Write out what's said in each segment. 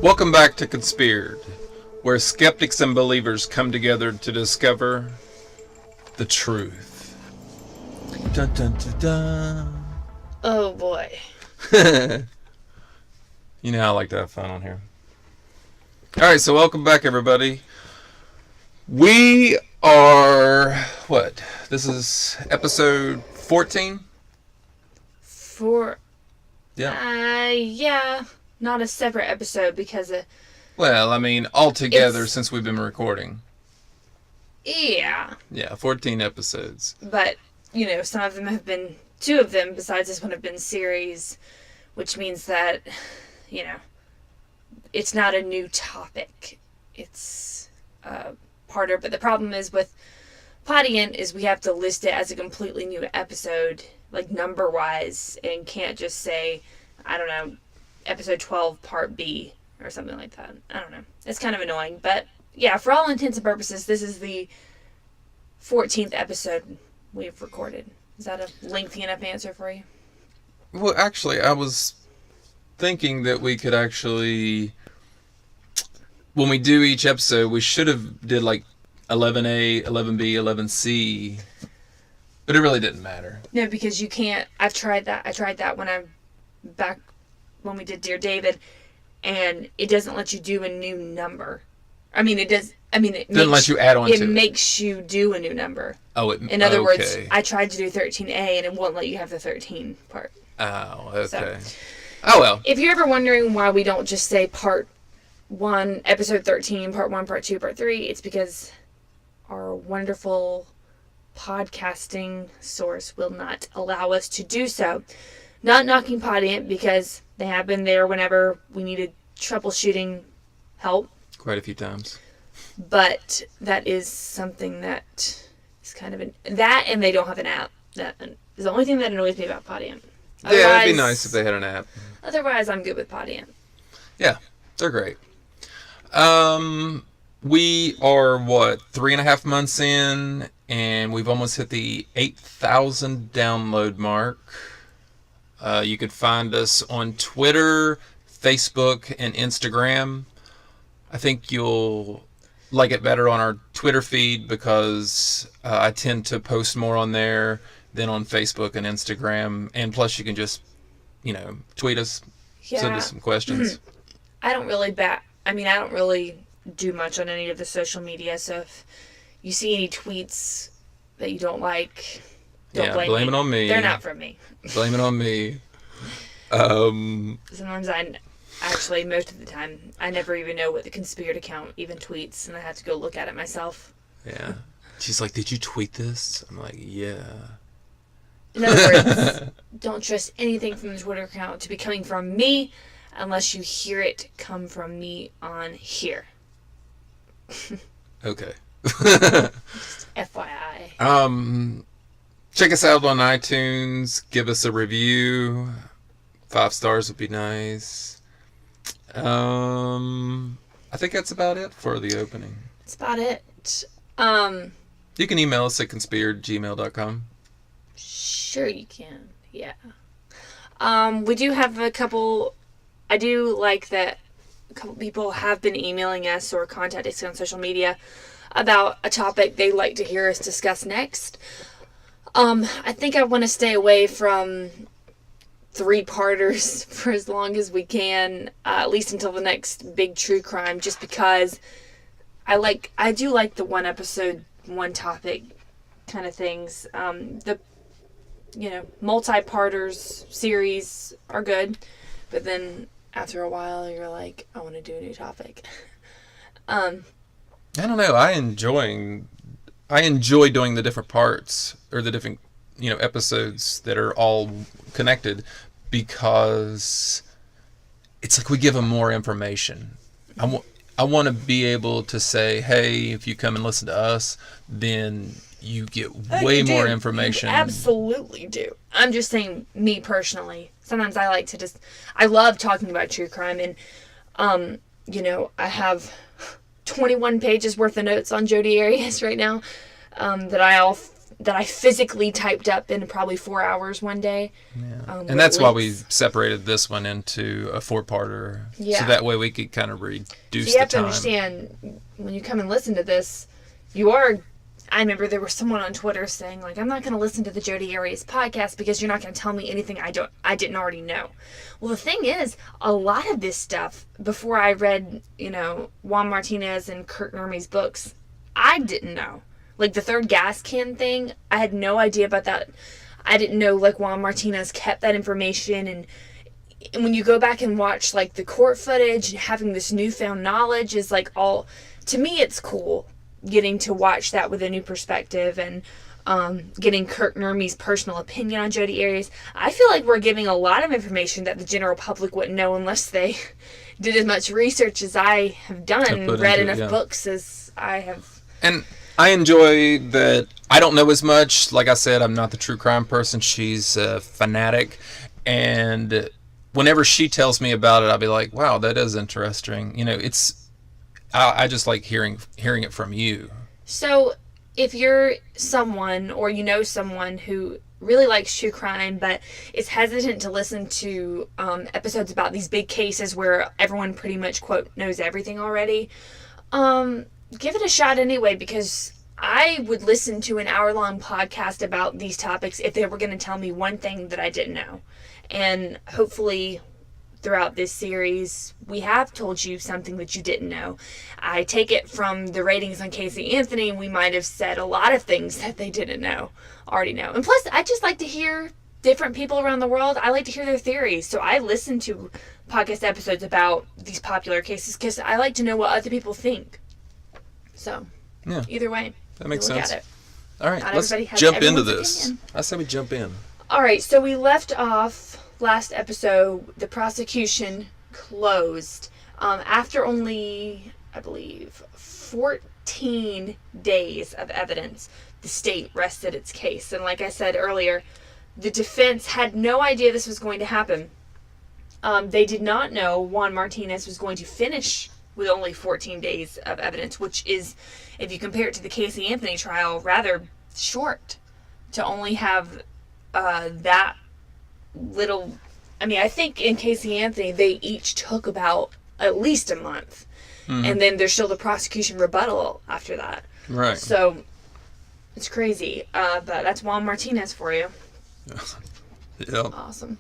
Welcome back to Conspired, where skeptics and believers come together to discover the truth. Dun, dun, dun, dun. Oh boy. You know I like to have fun on here. Alright, so welcome back everybody. We are, what? This is episode 14? Yeah. Not a separate episode because well, I mean, all together since we've been recording. Yeah. Yeah, 14 episodes. But, some of them have been, two of them besides this one have been series, which means that, it's not a new topic. It's harder. But the problem is with Podiant is we have to list it as a completely new episode, like number-wise, and can't just say, I don't know, episode 12 part B or something like that. I don't know. It's kind of annoying. But, yeah, for all intents and purposes, this is the 14th episode we've recorded. Is that a lengthy enough answer for you? Well, actually, I was thinking that we could actually, when we do each episode, we should have did like 11A, 11B, 11C, but it really didn't matter. No, because you can't. I've tried that. I tried that when we did Dear David, and it doesn't let you do a new number. I mean, it does. I mean, it doesn't let you add on to it. It makes you do a new number. Oh, in other words, I tried to do 13A, and it won't let you have the 13 part. Oh, okay. So, oh, well. If you're ever wondering why we don't just say part 1, episode 13, part 1, part 2, part 3, it's because our wonderful podcasting source will not allow us to do so. Not knocking Podiant, because they have been there whenever we needed troubleshooting help. Quite a few times. But that is something that is kind of that, and they don't have an app. That is the only thing that annoys me about Podiant. Yeah, it'd be nice if they had an app. Otherwise, I'm good with Podiant. Yeah, they're great. We are, 3.5 months in, and we've almost hit the 8,000 download mark. You can find us on Twitter, Facebook, and Instagram. I think you'll like it better on our Twitter feed because I tend to post more on there than on Facebook and Instagram. And plus, you can just, tweet us, send us some questions. I don't really do much on any of the social media. So if you see any tweets that you don't like, don't blame it on me. They're not from me. Blame it on me. Sometimes actually, most of the time, I never even know what the Conspired account even tweets, and I have to go look at it myself. Yeah. She's like, did you tweet this? I'm like, yeah. In other words, don't trust anything from the Twitter account to be coming from me unless you hear it come from me on here. Okay. Just FYI. Check us out on iTunes. Give us a review. 5 stars would be nice. I think that's about it for the opening. That's about it. You can email us at conspired@gmail.com. Sure you can. Yeah. We do have a couple. I do like that a couple people have been emailing us or contacting us on social media about a topic they'd like to hear us discuss next. I think I want to stay away from 3-parters for as long as we can, at least until the next big true crime, just because I do like the one episode, one topic kind of things. The multi-parters series are good, but then after a while you're like, I want to do a new topic. I don't know. I enjoy doing the different parts or the different episodes that are all connected because it's like we give them more information. I want to be able to say, hey, if you come and listen to us, then you get way more information. You absolutely do. I'm just saying, me personally, sometimes I like to I love talking about true crime, and I have 21 pages worth of notes on Jodi Arias right now that I all that I physically typed up in probably 4 hours one day. Yeah. And that's why we separated this one into a 4-parter. Yeah. So that way we could kind of reduce the time. So you have to understand, when you come and listen to this, I remember there was someone on Twitter saying, like, I'm not going to listen to the Jodi Arias podcast because you're not going to tell me anything I didn't already know. Well, the thing is, a lot of this stuff, before I read, Juan Martinez and Kirk Nermy's books, I didn't know. Like, the third gas can thing, I had no idea about that. I didn't know, like, Juan Martinez kept that information. And when you go back and watch, like, the court footage and having this newfound knowledge is, like, all... To me, it's cool getting to watch that with a new perspective and getting Kirk Nermy's personal opinion on Jodi Arias. I feel like we're giving a lot of information that the general public wouldn't know unless they did as much research as I have done and read enough books as I have. And I enjoy that. I don't know as much. Like I said, I'm not the true crime person. She's a fanatic. And whenever she tells me about it, I'll be like, wow, that is interesting. I just like hearing it from you. So if you're someone or you know someone who really likes true crime but is hesitant to listen to episodes about these big cases where everyone pretty much, quote, knows everything already, give it a shot anyway, because I would listen to an hour-long podcast about these topics if they were going to tell me one thing that I didn't know. And hopefully throughout this series, we have told you something that you didn't know. I take it from the ratings on Casey Anthony, we might have said a lot of things that they didn't already know. And plus, I just like to hear different people around the world. I like to hear their theories. So I listen to podcast episodes about these popular cases because I like to know what other people think. So, yeah, either way, that makes sense. Look at it. All right, Not let's jump into this. Opinion. I say we jump in. All right, so we left off last episode. The prosecution closed after only, I believe, 14 days of evidence. The state rested its case, and like I said earlier, the defense had no idea this was going to happen. They did not know Juan Martinez was going to finish with only 14 days of evidence, which is, if you compare it to the Casey Anthony trial, rather short to only have that little. I mean, I think in Casey Anthony, they each took about at least a month. Mm-hmm. And then there's still the prosecution rebuttal after that. Right. So, it's crazy. But that's Juan Martinez for you. Yep. Awesome.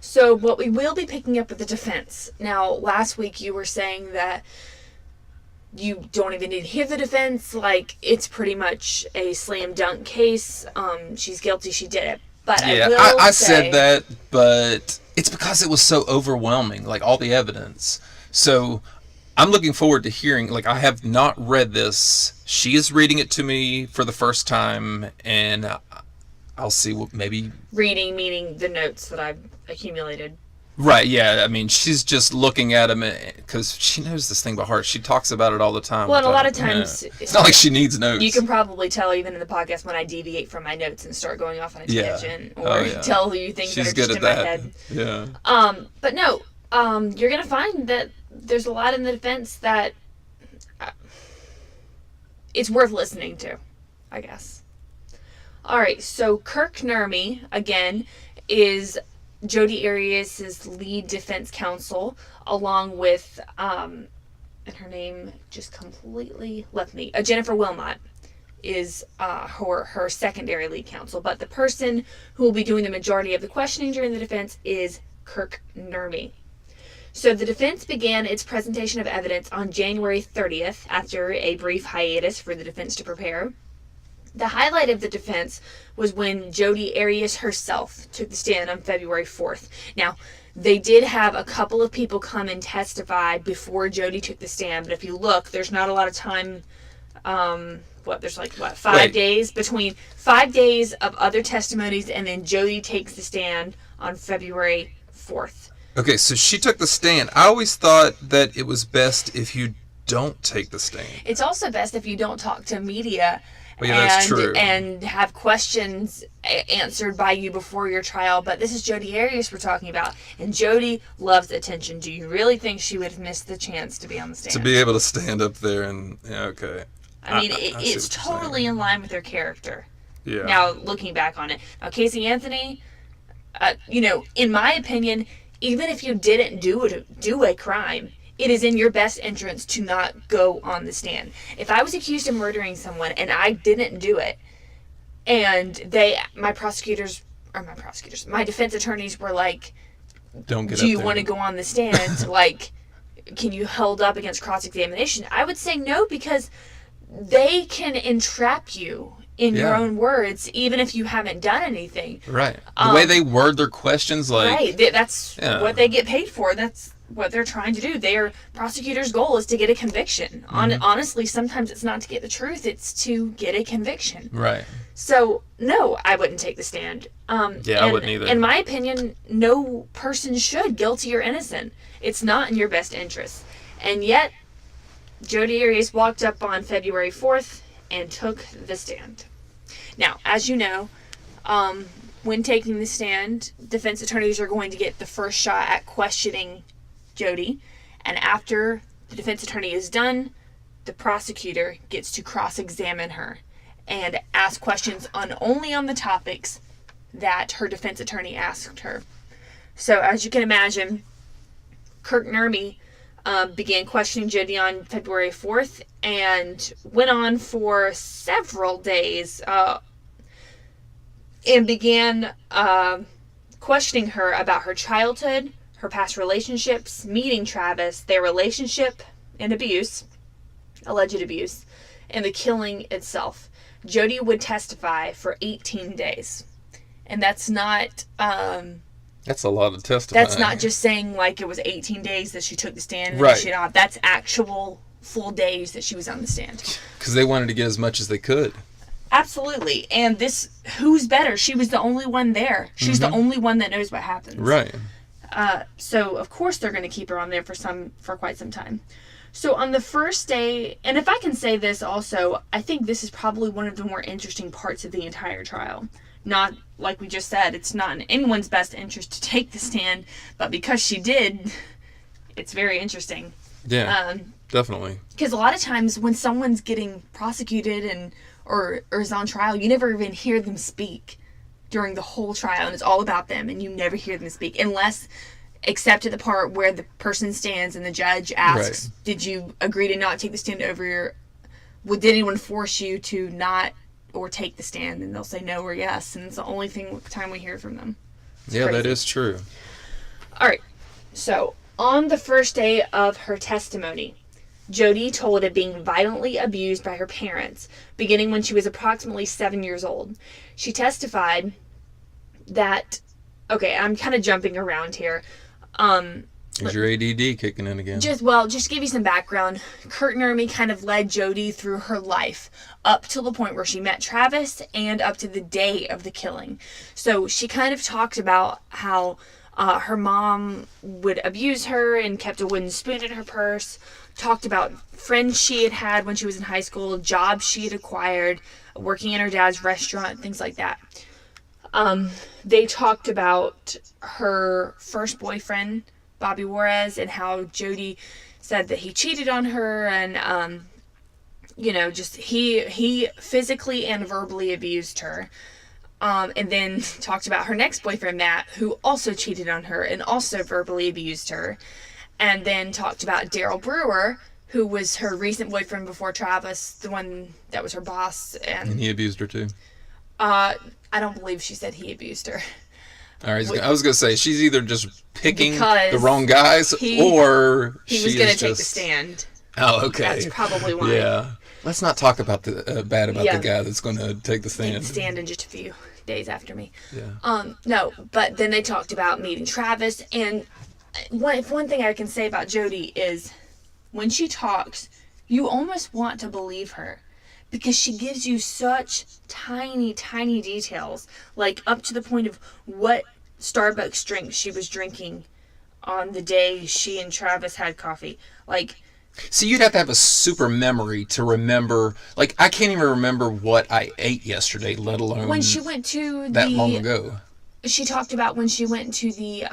So, what we will be picking up with the defense. Now, last week you were saying that you don't even need to hear the defense. Like, it's pretty much a slam dunk case. She's guilty. She did it. But yeah, I said that, but it's because it was so overwhelming, like all the evidence. So I'm looking forward to hearing, like, I have not read this. She is reading it to me for the first time, and I'll see what maybe... Reading, meaning the notes that I've accumulated. Right, yeah. I mean, she's just looking at them because she knows this thing by heart. She talks about it all the time. Well, and a lot of times... Yeah. It's not like she needs notes. You can probably tell even in the podcast when I deviate from my notes and start going off on a tangent. Or tell you things she's that are just in my head. Yeah. But no, you're going to find that there's a lot in the defense that it's worth listening to, I guess. All right, so Kirk Nermy, again, is Jodi Arias' lead defense counsel, along with, and her name just completely left me, Jennifer Wilmot is her secondary lead counsel. But the person who will be doing the majority of the questioning during the defense is Kirk Nermy. So the defense began its presentation of evidence on January 30th after a brief hiatus for the defense to prepare. The highlight of the defense was when Jodi Arias herself took the stand on February 4th. Now, they did have a couple of people come and testify before Jodi took the stand, but if you look, there's not a lot of time. There's 5 days between 5 days of other testimonies, and then Jodi takes the stand on February 4th. Okay, so she took the stand. I always thought that it was best if you don't take the stand. It's also best if you don't talk to media. Well, yeah, that's true. And have questions answered by you before your trial. But this is Jodi Arias we're talking about. And Jodi loves attention. Do you really think she would have missed the chance to be on the stand? To be able to stand up there and, yeah, okay. I mean, it's totally in line with her character. Yeah. Now, looking back on it. Now, Casey Anthony, in my opinion, even if you didn't do a crime, it is in your best interest to not go on the stand. If I was accused of murdering someone and I didn't do it, and my defense attorneys were like, don't get do up you there. want to go on the stand? Like, can you hold up against cross-examination? I would say no, because they can entrap you in your own words, even if you haven't done anything. Right. The way they word their questions, like... Right. That's what they get paid for. That's what they're trying to do. Their prosecutor's goal is to get a conviction. Honestly, sometimes it's not to get the truth. It's to get a conviction. Right. So, no, I wouldn't take the stand. I wouldn't either. In my opinion, no person should, guilty or innocent. It's not in your best interest. And yet, Jodi Arias walked up on February 4th and took the stand. Now, as you know, when taking the stand, defense attorneys are going to get the first shot at questioning Jodi. And after the defense attorney is done, the prosecutor gets to cross-examine her and ask questions only on the topics that her defense attorney asked her. So, as you can imagine, Kirk Nurmi began questioning Jodi on February 4th and went on for several days and began questioning her about her childhood, her past relationships, meeting Travis, their relationship and abuse, alleged abuse, and the killing itself. Jodi would testify for 18 days. And that's not... that's a lot of testifying. That's not just saying, like, it was 18 days that she took the stand and right. shit off. That's actual full days that she was on the stand. Because they wanted to get as much as they could. Absolutely. And who's better? She was the only one there. She's the only one that knows what happens. Right. So, of course, they're going to keep her on there for quite some time. So, on the first day, and if I can say this also, I think this is probably one of the more interesting parts of the entire trial. Not, like we just said, it's not in anyone's best interest to take the stand, but because she did, it's very interesting. Yeah, definitely. Because a lot of times when someone's getting prosecuted or is on trial, you never even hear them speak during the whole trial, and it's all about them, and you never hear them speak, except at the part where the person stands and the judge asks, right. Did you agree to not take the stand did anyone force you to not or take the stand? And they'll say no or yes, and it's the only time we hear from them. It's crazy. That is true. All right, so on the first day of her testimony, Jodi told of being violently abused by her parents, beginning when she was approximately 7 years old. She testified that... Okay, I'm kind of jumping around here. Is your ADD kicking in again? Just to give you some background, Kirk Nurmi kind of led Jodi through her life up till the point where she met Travis and up to the day of the killing. So she kind of talked about how her mom would abuse her and kept a wooden spoon in her purse, talked about friends she had when she was in high school, jobs she had acquired, working in her dad's restaurant, things like that. They talked about her first boyfriend, Bobby Juarez, and how Jodi said that he cheated on her and, he physically and verbally abused her. And then talked about her next boyfriend, Matt, who also cheated on her and also verbally abused her. And then talked about Daryl Brewer, who was her recent boyfriend before Travis, the one that was her boss. And he abused her too? I don't believe she said he abused her. All right, I was going to say, she's either just picking the wrong guys or he was going to take the stand. Oh, okay. That's probably why. Yeah. Let's not talk about bad about the guy that's going to take the stand. Take the stand in just a few days after me. Yeah. No, but then they talked about meeting Travis, and one thing I can say about Jodi is when she talks, you almost want to believe her. Because she gives you such tiny, tiny details, like up to the point of what Starbucks drink she was drinking on the day she and Travis had coffee. See, you'd have to have a super memory to remember. Like, I can't even remember what I ate yesterday, let alone when she went to that long ago. She talked about when she went to the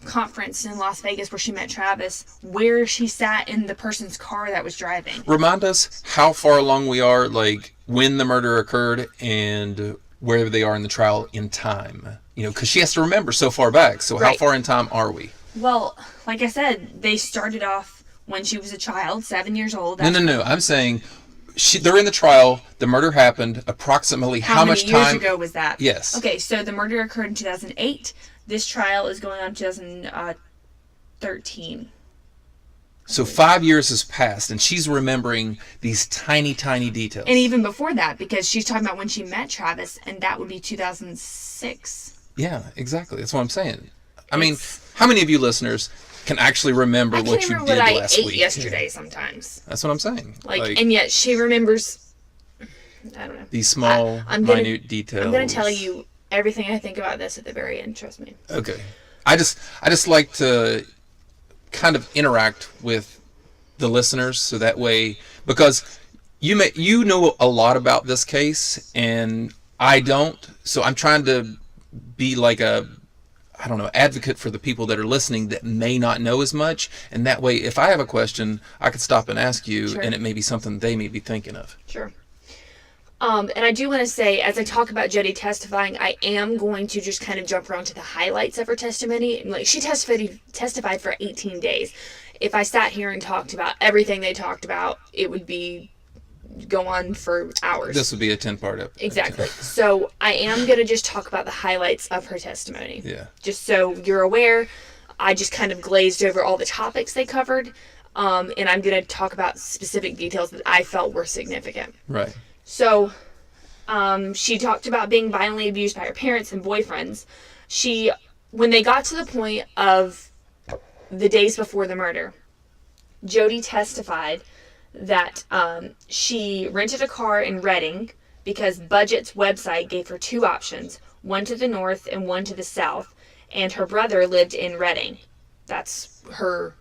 conference in Las Vegas where she met Travis, where she sat in the person's car that was driving. Remind us how far along we are, like, when the murder occurred and where they are in the trial in time. Because she has to remember so far back. So how Right. far in time are we? Well, like I said, they started off when she was a child, 7 years old. No. I'm saying they're in the trial. The murder happened. Approximately how much many years time ago was that? Yes. Okay, so the murder occurred in 2008. This trial is going on in 2013. So 5 years has passed, and she's remembering these tiny, tiny details. And even before that, because she's talking about when she met Travis, and that would be 2006. Yeah, exactly. That's what I'm saying. I mean, how many of you listeners can actually remember what you did last week? I ate yesterday sometimes. That's what I'm saying. And yet she remembers, I don't know. These small, minute details. I'm going to tell you everything I think about this at the very end, trust me. Okay. I just like to kind of interact with the listeners, so that way, because you know a lot about this case and I don't, so I'm trying to be like advocate for the people that are listening that may not know as much, and that way if I have a question I could stop and ask you. Sure. And it may be something they may be thinking of. Sure. And I do want to say, as I talk about Jodi testifying, I am going to just kind of jump around to the highlights of her testimony. Like, she testified for 18 days. If I sat here and talked about everything they talked about, it would go on for hours. This would be a 10-part episode. Exactly. So I am going to just talk about the highlights of her testimony. Yeah. Just so you're aware, I just kind of glazed over all the topics they covered, and I'm going to talk about specific details that I felt were significant. Right. So, she talked about being violently abused by her parents and boyfriends. When they got to the point of the days before the murder, Jodi testified that she rented a car in Reading because Budget's website gave her two options, one to the north and one to the south, and her brother lived in Reading. That's her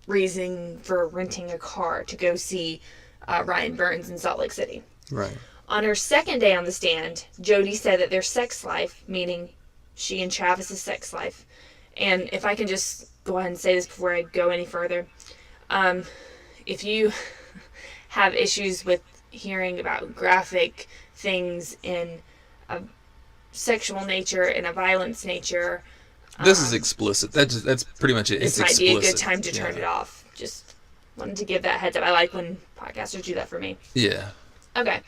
reason for renting a car to go see Ryan Burns in Salt Lake City. Right. On her second day on the stand, Jodi said that their sex life, meaning she and Travis's sex life, and if I can just go ahead and say this before I go any further, if you have issues with hearing about graphic things in a sexual nature and a violence nature, this is explicit. That's pretty much it. This might be a good time to turn it off. Just wanted to give that heads up. I like when podcasters do that for me. Yeah. Okay.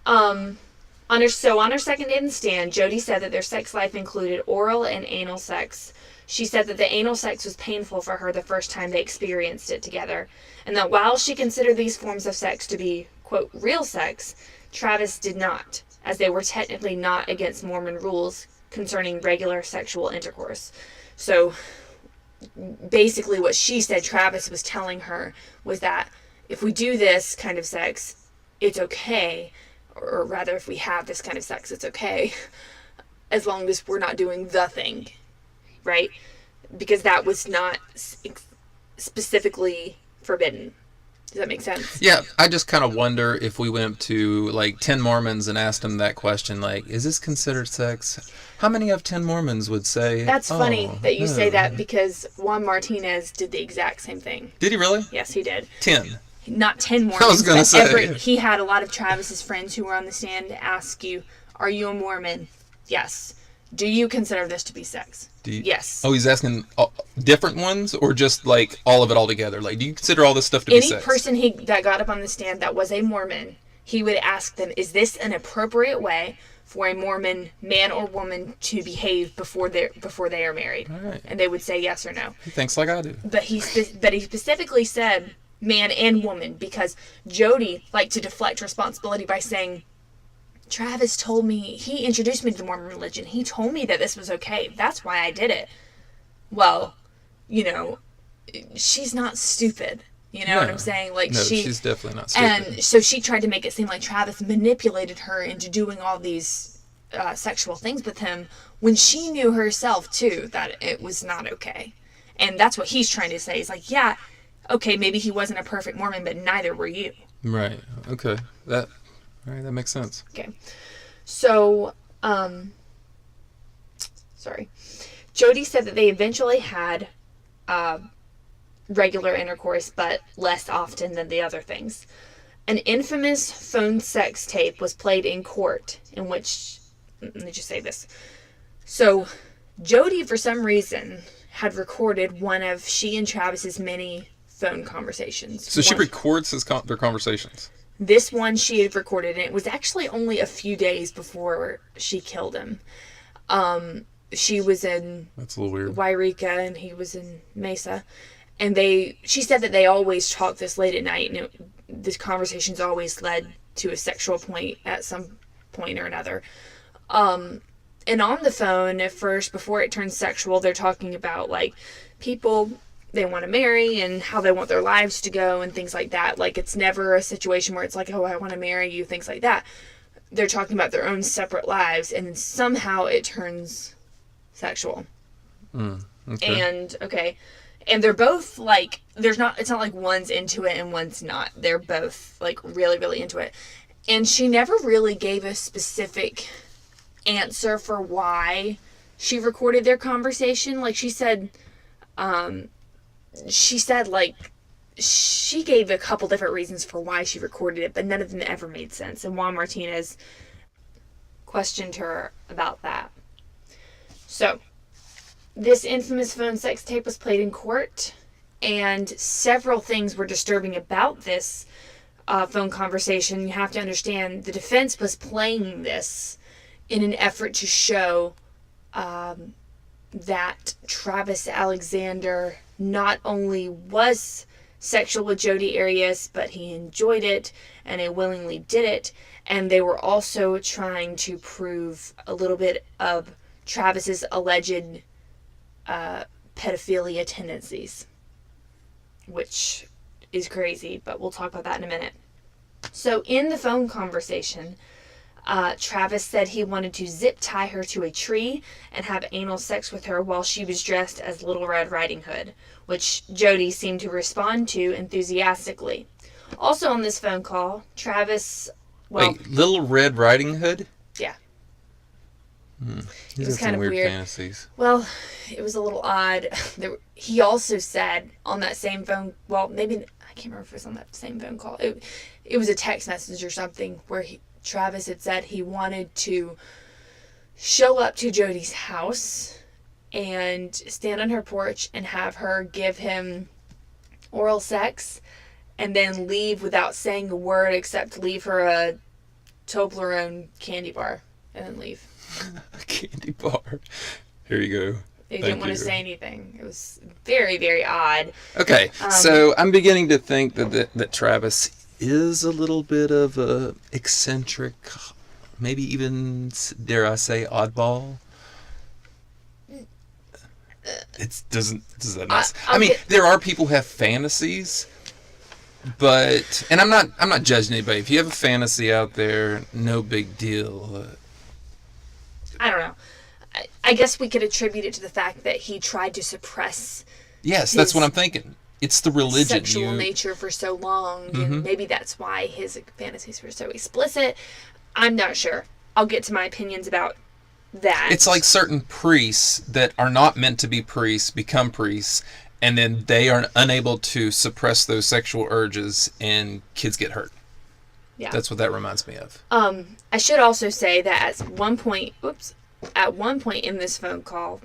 On her second day in the stand, Jodi said that their sex life included oral and anal sex. She said that the anal sex was painful for her the first time they experienced it together, and that while she considered these forms of sex to be, quote, real sex, Travis did not, as they were technically not against Mormon rules concerning regular sexual intercourse. So basically what she said Travis was telling her was that if we do this kind of sex, it's okay, or rather if we have this kind of sex, it's okay, as long as we're not doing the thing, right? Because that was not specifically forbidden. Does that make sense? Yeah, I just kind of wonder if we went up to like 10 Mormons and asked them that question, like, is this considered sex? How many of 10 Mormons would say? That's funny that you say that, because Juan Martinez did the exact same thing. Did he really? Yes, he did. 10. Not 10 Mormons. I was going to say. He had a lot of Travis's friends who were on the stand ask you, are you a Mormon? Yes. Do you consider this to be sex? Yes. Oh, he's asking different ones, or just like all of it all together? Like, do you consider all this stuff to be sex? Any person that got up on the stand that was a Mormon, he would ask them, is this an appropriate way for a Mormon man or woman to behave before they are married? Right. And they would say yes or no. He thinks like I do. But he specifically said man and woman, because Jodi liked to deflect responsibility by saying, Travis told me, he introduced me to the Mormon religion. He told me that this was okay. That's why I did it. Well, she's not stupid. You know what I'm saying? Like, no, she's definitely not stupid. And so she tried to make it seem like Travis manipulated her into doing all these sexual things with him, when she knew herself, too, that it was not okay. And that's what he's trying to say. He's like, yeah, okay, maybe he wasn't a perfect Mormon, but neither were you. Right. Okay. All right, that makes sense. Okay. So, Jodi said that they eventually had regular intercourse, but less often than the other things. An infamous phone sex tape was played in court in which let me just say this. So, Jodi, for some reason, had recorded one of she and Travis's many phone conversations. So she records their conversations. This one she had recorded, and it was actually only a few days before she killed him. She was in That's a little weird. Wairika, and he was in Mesa. And she said that they always talked this late at night, and this conversation's always led to a sexual point at some point or another. And on the phone, at first, before it turns sexual, they're talking about, like, people they want to marry and how they want their lives to go and things like that. Like, it's never a situation where it's like, oh, I want to marry you, things like that. They're talking about their own separate lives, and then somehow it turns sexual. Okay. And they're both, like, it's not like one's into it and one's not. They're both, like, really, really into it. And she never really gave a specific answer for why she recorded their conversation. Like, she said, like, she gave a couple different reasons for why she recorded it, but none of them ever made sense. And Juan Martinez questioned her about that. So, this infamous phone sex tape was played in court, and several things were disturbing about this phone conversation. You have to understand, the defense was playing this in an effort to show that Travis Alexander not only was sexual with Jodi Arias, but he enjoyed it and he willingly did it. And they were also trying to prove a little bit of Travis's alleged pedophilia tendencies, which is crazy, but we'll talk about that in a minute. So in the phone conversation, Travis said he wanted to zip tie her to a tree and have anal sex with her while she was dressed as Little Red Riding Hood, which Jodi seemed to respond to enthusiastically. Also on this phone call, Travis... Wait, Little Red Riding Hood? Yeah. It was kind of weird fantasies. Well, it was a little odd. He also said on that same phone... Well, maybe... I can't remember if it was on that same phone call. It was a text message or something where Travis had said he wanted to show up to Jodi's house and stand on her porch and have her give him oral sex and then leave without saying a word except leave her a Toblerone candy bar and then leave. A candy bar. Here you go. He didn't want to say anything. It was very, very odd. Okay, so I'm beginning to think that Travis is a little bit of a eccentric, maybe even, dare I say, oddball. There are people who have fantasies, but, and I'm not judging anybody. If you have a fantasy out there, no big deal. I don't know. I guess we could attribute it to the fact that he tried to suppress. Yes, that's what I'm thinking. It's the religion. Sexual nature for so long, and maybe that's why his fantasies were so explicit. I'm not sure. I'll get to my opinions about that. It's like certain priests that are not meant to be priests become priests, and then they are unable to suppress those sexual urges, and kids get hurt. Yeah, that's what that reminds me of. I should also say that at one point in this phone call,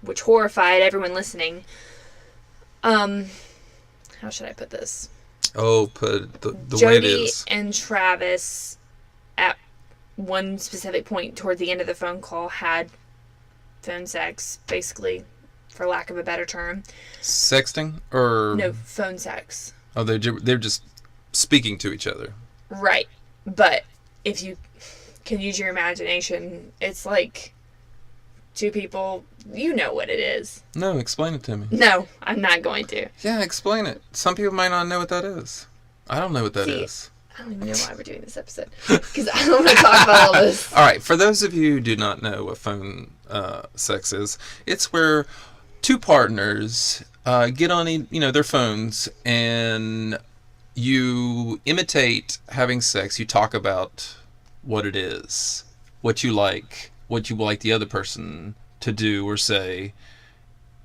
which horrified everyone listening. How should I put this? Oh, put the way it is. Jodi and Travis, at one specific point toward the end of the phone call, had phone sex, basically, for lack of a better term. Sexting? Or... No, phone sex. Oh, they're just speaking to each other. Right. But if you can use your imagination, it's like two people, you know what it is. No, explain it to me. No, I'm not going to. Yeah, explain it. Some people might not know what that is. I don't know what that is. I don't even know why we're doing this episode. Because I don't want to talk about all this. All right, for those of you who do not know what phone sex is, it's where two partners get on their phones and you imitate having sex. You talk about what it is, what you like the other person to do or say,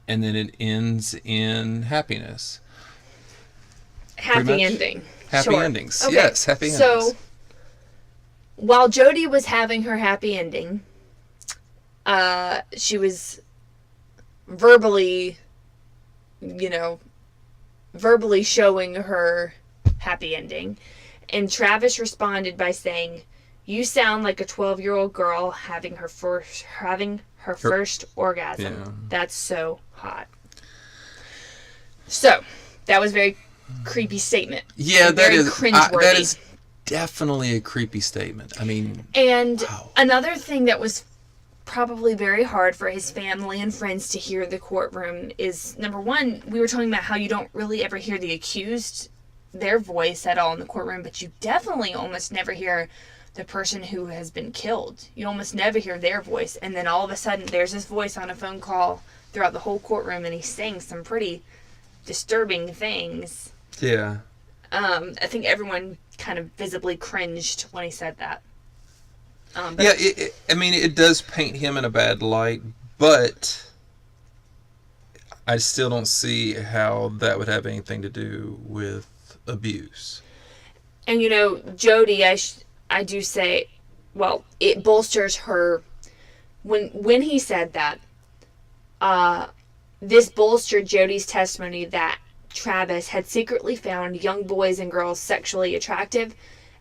and then it ends in happiness. Happy ending. Happy sure. endings. Okay. Yes, happy endings. So, while Jodi was having her happy ending, she was verbally, you know, verbally showing her happy ending. And Travis responded by saying, "You sound like a 12-year-old girl having her first orgasm. Yeah. That's so hot." So, that was a very creepy statement. Yeah, that is cringeworthy. that is definitely a creepy statement. I mean, and wow. Another thing that was probably very hard for his family and friends to hear in the courtroom is, number one, we were talking about how you don't really ever hear the accused, their voice at all in the courtroom, but you definitely almost never hear the person who has been killed. You almost never hear their voice, and then all of a sudden there's his voice on a phone call throughout the whole courtroom, and he's saying some pretty disturbing things. Yeah. I think everyone kind of visibly cringed when he said that. Yeah, it does paint him in a bad light, but I still don't see how that would have anything to do with abuse. And Jodi, I do say, well, it bolsters her when he said that. This bolstered Jodi's testimony that Travis had secretly found young boys and girls sexually attractive,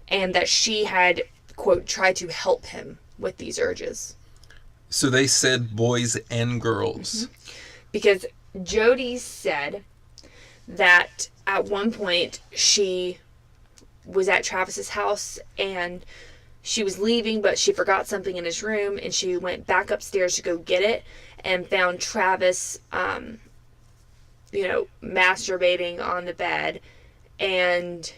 and that she had, quote, tried to help him with these urges. So they said boys and girls. Mm-hmm. Because Jodi said that at one point she was at Travis's house and she was leaving, but she forgot something in his room, and she went back upstairs to go get it and found Travis, masturbating on the bed. And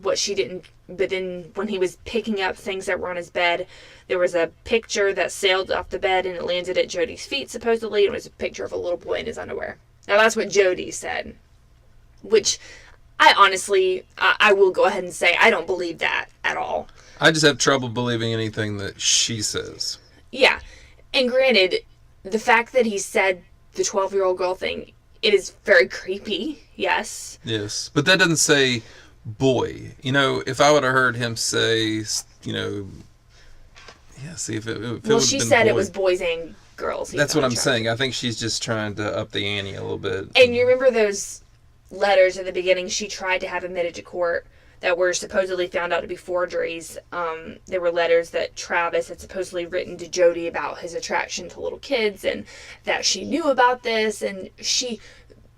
what she didn't, but then when he was picking up things that were on his bed, there was a picture that sailed off the bed and it landed at Jodi's feet, supposedly. It was a picture of a little boy in his underwear. Now that's what Jodi said, which I honestly, I will go ahead and say, I don't believe that at all. I just have trouble believing anything that she says. Yeah. And granted, the fact that he said the 12-year-old girl thing, it is very creepy, yes. Yes. But that doesn't say boy. If I would have heard him say, see if it would have been she said boy. It was boys and girls. That's what I'm saying. I think she's just trying to up the ante a little bit. And you remember those letters at the beginning she tried to have admitted to court that were supposedly found out to be forgeries? There were letters that Travis had supposedly written to Jodi about his attraction to little kids, and that she knew about this, and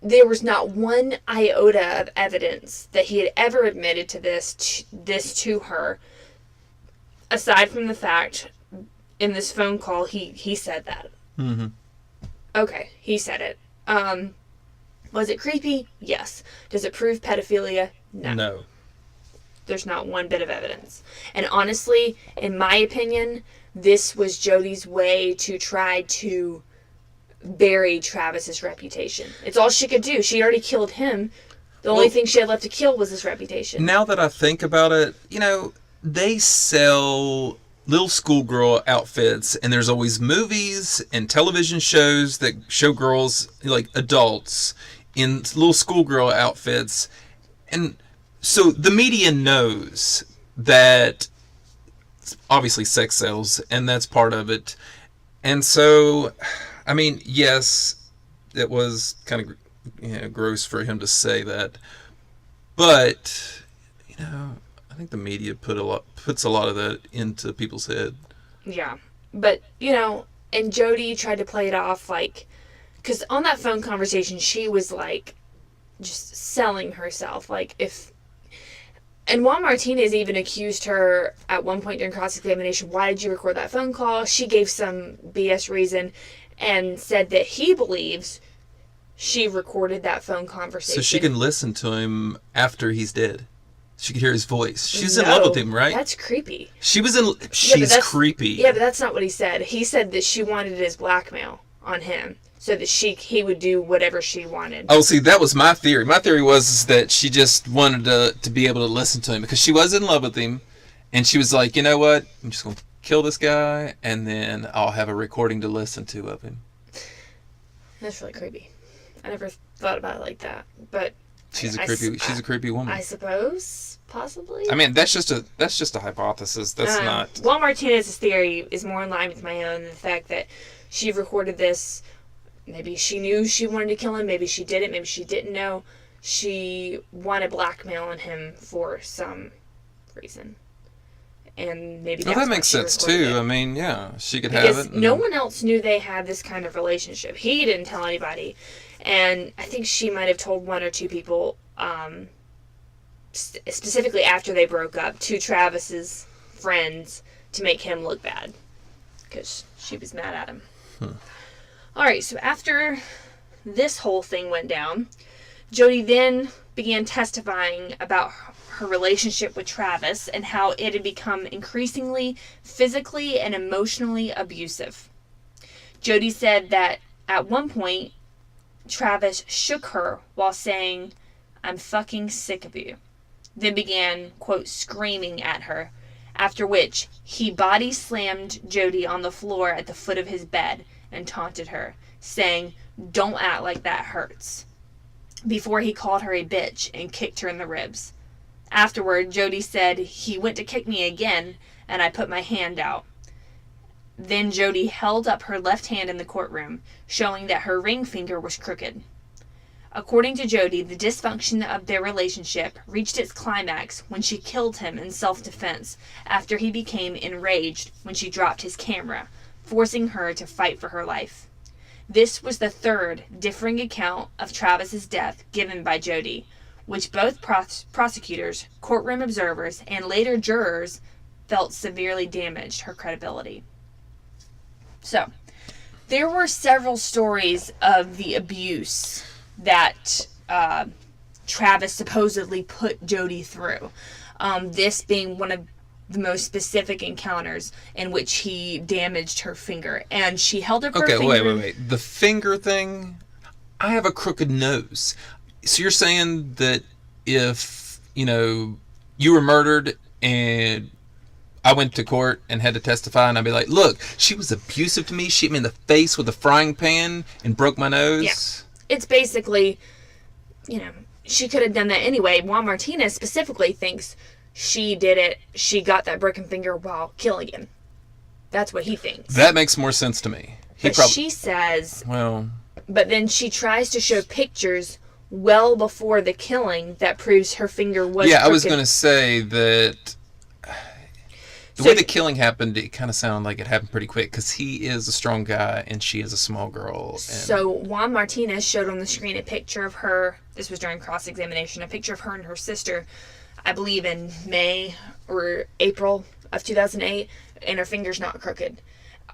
there was not one iota of evidence that he had ever admitted to this to her, aside from the fact in this phone call he said that. Mm-hmm. Okay, he said it. Was it creepy? Yes. Does it prove pedophilia? No. There's not one bit of evidence. And honestly, in my opinion, this was Jodi's way to try to bury Travis's reputation. It's all she could do. She already killed him. The only thing she had left to kill was his reputation. Now that I think about it, they sell little schoolgirl outfits, and there's always movies and television shows that show girls, like adults, in little schoolgirl outfits. And so the media knows that obviously sex sells, and that's part of it. And so, I mean, yes, it was kind of gross for him to say that, but I think the media puts a lot of that into people's head. Yeah, but and Jodi tried to play it off like, because on that phone conversation she was like just selling herself, like and Juan Martinez even accused her at one point during cross-examination, why did you record that phone call? She gave some BS reason and said that he believes she recorded that phone conversation. So she can listen to him after he's dead. She could hear his voice. She's in love with him, right? That's creepy. She's creepy. Yeah, but that's not what he said. He said that she wanted it as blackmail on him, so that he would do whatever she wanted. Oh, see, that was my theory. My theory was that she just wanted to be able to listen to him because she was in love with him, and she was like, you know what? I'm just going to kill this guy, and then I'll have a recording to listen to of him. That's really creepy. I never thought about it like that, but She's a creepy woman. I suppose, possibly. I mean, that's just a hypothesis. That's not. Juan Martinez's theory is more in line with my own. The fact that she recorded this, maybe she knew she wanted to kill him. Maybe she didn't. Maybe she didn't know. She wanted blackmail on him for some reason. And maybe that's that makes sense too. I mean, yeah, she could have it. No one else knew they had this kind of relationship. He didn't tell anybody. And I think she might have told one or two people, specifically after they broke up, to Travis's friends to make him look bad. Because she was mad at him. Alright, so after this whole thing went down, Jodi then began testifying about her relationship with Travis and how it had become increasingly physically and emotionally abusive. Jodi said that at one point, Travis shook her while saying, "I'm fucking sick of you," then began, quote, screaming at her, after which he body slammed Jodi on the floor at the foot of his bed and taunted her, saying, "Don't act like that hurts," before he called her a bitch and kicked her in the ribs. Afterward, Jodi said, "He went to kick me again, and I put my hand out." Then Jodi held up her left hand in the courtroom, showing that her ring finger was crooked. According to Jodi, the dysfunction of their relationship reached its climax when she killed him in self-defense after he became enraged when she dropped his camera, forcing her to fight for her life. This was the third differing account of Travis's death given by Jodi, which both prosecutors, courtroom observers, and later jurors felt severely damaged her credibility. So, there were several stories of the abuse that Travis supposedly put Jodi through. This being one of the most specific encounters in which he damaged her finger. And she held up her finger. Okay, wait. The finger thing, I have a crooked nose. So you're saying that if, you were murdered and I went to court and had to testify and I'd be like, look, she was abusive to me. She hit me in the face with a frying pan and broke my nose. Yeah. It's basically, she could have done that anyway. Juan Martinez specifically thinks she did it. She got that broken finger while killing him. That's what he thinks. That makes more sense to me. She says... Well... But then she tries to show pictures well before the killing that proves her finger was crooked. I was going to say that... The way the killing happened, it kind of sounded like it happened pretty quick because he is a strong guy and she is a small girl. So Juan Martinez showed on the screen a picture of her. This was during cross-examination. A picture of her and her sister, I believe in May or April of 2008, and her finger's not crooked.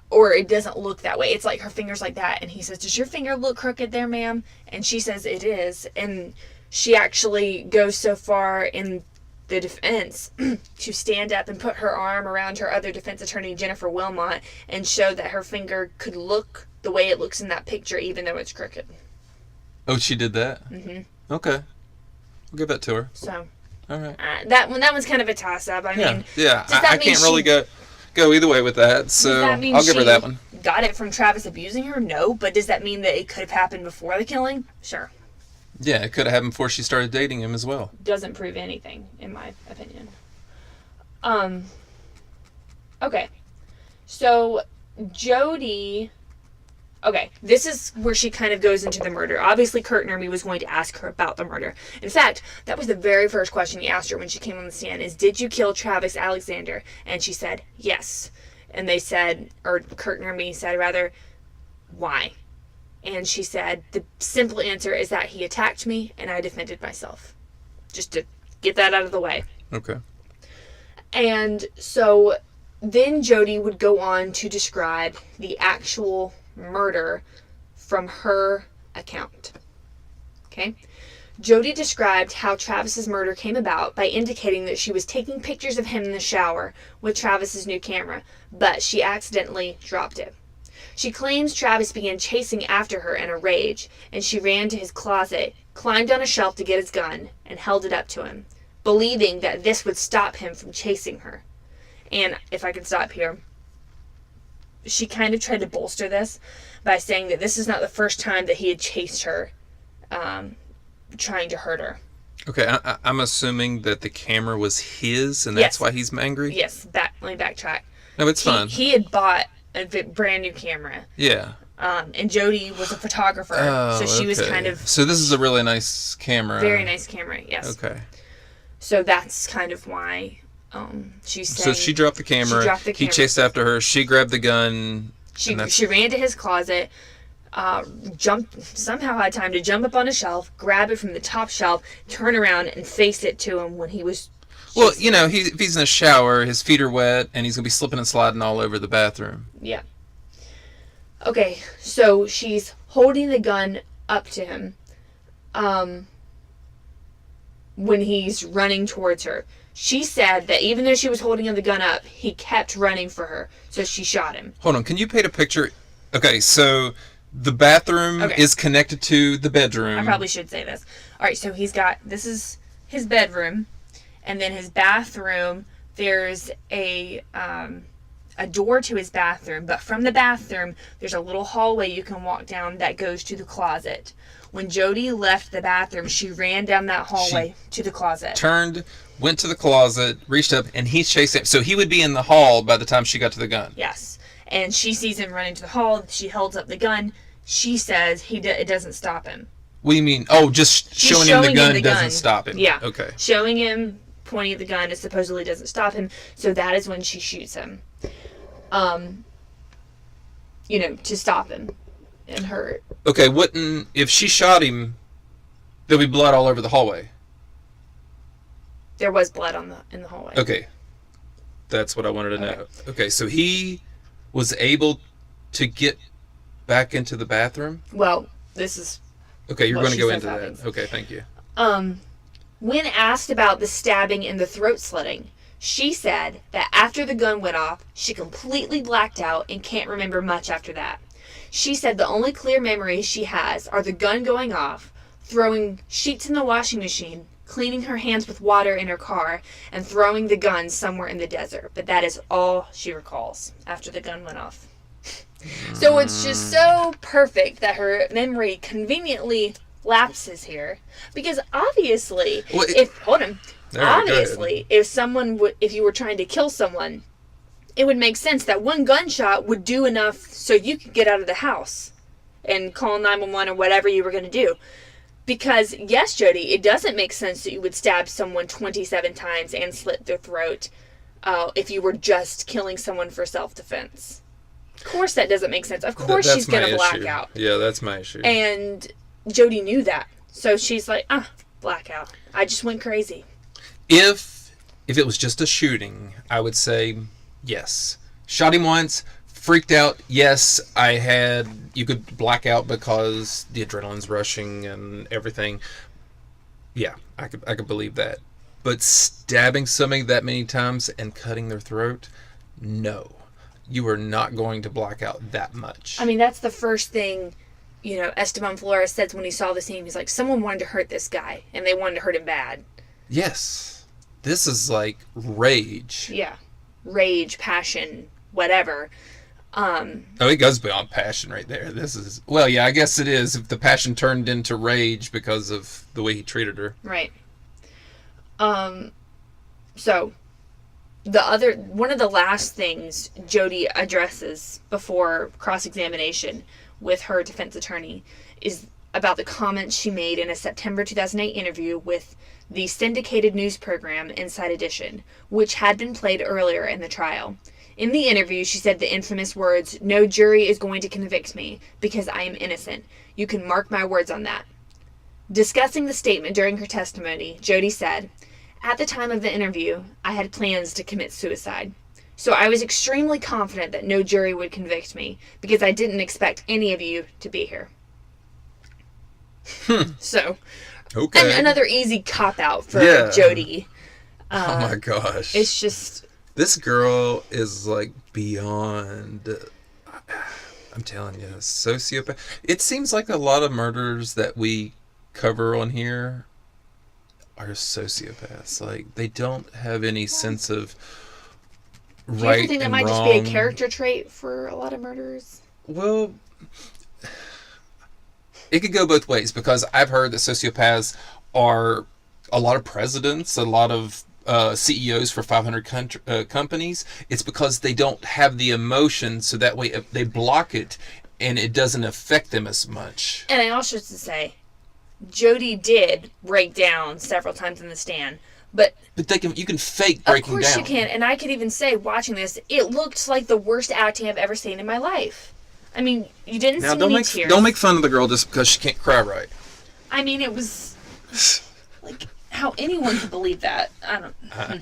Or it doesn't look that way. It's like her finger's like that. And he says, "Does your finger look crooked there, ma'am?" And she says, "It is." And she actually goes so far in the defense to stand up and put her arm around her other defense attorney, Jennifer Wilmot, and show that her finger could look the way it looks in that picture, even though it's crooked. Oh, she did that? Mm-hmm. Okay. I'll give that to her. So. All right. That one's kind of a toss-up. I mean, I can't really go either way with that, so I'll give her that one. Got it from Travis abusing her? No, but does that mean that it could have happened before the killing? Sure. Yeah, it could have happened before she started dating him as well. Doesn't prove anything, in my opinion. Okay. So, Jodi... Okay, this is where she kind of goes into the murder. Obviously, Kurt Nermy was going to ask her about the murder. In fact, that was the very first question he asked her when she came on the stand is, "Did you kill Travis Alexander?" And she said, "Yes." And they said, or Kurt Nermy said rather, "Why?" And she said, "The simple answer is that he attacked me and I defended myself." Just to get that out of the way. Okay. And so then Jodi would go on to describe the actual murder from her account. Okay? Jodi described how Travis's murder came about by indicating that she was taking pictures of him in the shower with Travis's new camera, but she accidentally dropped it. She claims Travis began chasing after her in a rage, and she ran to his closet, climbed on a shelf to get his gun, and held it up to him, believing that this would stop him from chasing her. And if I can stop here, she kind of tried to bolster this by saying that this is not the first time that he had chased her, trying to hurt her. Okay, I'm assuming that the camera was his, and that's Yes. why he's angry? Yes, let me backtrack. No, it's fine. He had bought a brand new camera. Yeah. And Jodi was a photographer, so she was kind of... So this is a really nice camera. Very nice camera, yes. Okay. So that's kind of why she's saying... So she dropped the camera. She dropped the He camera. chased after her. She grabbed the gun. She ran to his closet, somehow had time to jump up on a shelf, grab it from the top shelf, turn around, and face it to him when he was... Well, you know, if he's in the shower, his feet are wet, and he's going to be slipping and sliding all over the bathroom. Yeah. Okay, so she's holding the gun up to him when he's running towards her. She said that even though she was holding the gun up, he kept running for her, so she shot him. Hold on, can you paint a picture? Okay, so the bathroom is connected to the bedroom. I probably should say this. All right, so this is his bedroom, and then his bathroom, there's a door to his bathroom, but from the bathroom, there's a little hallway you can walk down that goes to the closet. When Jodi left the bathroom, she ran down that hallway to the closet. Turned, went to the closet, reached up, and he's chasing him. So he would be in the hall by the time she got to the gun. Yes. And she sees him running to the hall. She holds up the gun. She says it doesn't stop him. What do you mean? Oh, just showing him the gun doesn't stop him. Yeah. Okay. Showing him, pointing at the gun, it supposedly doesn't stop him. So that is when she shoots him. To stop him and hurt. Okay, if she shot him, there'll be blood all over the hallway. There was blood in the hallway. Okay. That's what I wanted to know. Okay, so he was able to get back into the bathroom? Well, this is... Okay, you're going to go into that. Okay, thank you. When asked about the stabbing and the throat slitting, she said that after the gun went off, she completely blacked out and can't remember much after that. She said the only clear memories she has are the gun going off, throwing sheets in the washing machine, cleaning her hands with water in her car, and throwing the gun somewhere in the desert. But that is all she recalls after the gun went off. So it's just so perfect that her memory conveniently lapses here. Because obviously, if you were trying to kill someone, it would make sense that one gunshot would do enough so you could get out of the house and call 911 or whatever you were going to do. Because, yes, Jodi, it doesn't make sense that you would stab someone 27 times and slit their throat if you were just killing someone for self-defense. Of course that doesn't make sense. Of course she's going to black out. Yeah, that's my issue. And Jodi knew that. So she's like, blackout. I just went crazy. If it was just a shooting, I would say yes. Shot him once, freaked out. Yes, you could black out because the adrenaline's rushing and everything. Yeah, I could believe that. But stabbing somebody that many times and cutting their throat, no. You are not going to black out that much. I mean, that's the first thing, Esteban Flores said when he saw the scene. He's like, someone wanted to hurt this guy, and they wanted to hurt him bad. Yes. This is like rage. Yeah. Rage, passion, whatever. It goes beyond passion right there. I guess it is if the passion turned into rage because of the way he treated her. Right. So, one of the last things Jodi addresses before cross-examination with her defense attorney is about the comments she made in a September 2008 interview with the syndicated news program Inside Edition, which had been played earlier in the trial. In the interview, she said the infamous words, "No jury is going to convict me because I am innocent. You can mark my words on that." Discussing the statement during her testimony, Jodi said, "At the time of the interview, I had plans to commit suicide. So I was extremely confident that no jury would convict me because I didn't expect any of you to be here." So, okay. Another easy cop-out for Jodi. Oh my gosh. It's just... This girl is like beyond... I'm telling you, sociopath. It seems like a lot of murders that we cover on here are sociopaths. Like, they don't have any sense of right and wrong. Do you think that might just be a character trait for a lot of murderers? Well, it could go both ways, because I've heard that sociopaths are a lot of presidents, a lot of CEOs for 500 companies, it's because they don't have the emotion, so that way they block it and it doesn't affect them as much. And I also have to say, Jodi did break down several times in the stand, but you can fake breaking down. Of course you can, and I could even say, watching this, it looked like the worst acting I've ever seen in my life. I mean, you didn't see any tears. Don't make fun of the girl just because she can't cry right. I mean, it was like how anyone could believe that. I don't.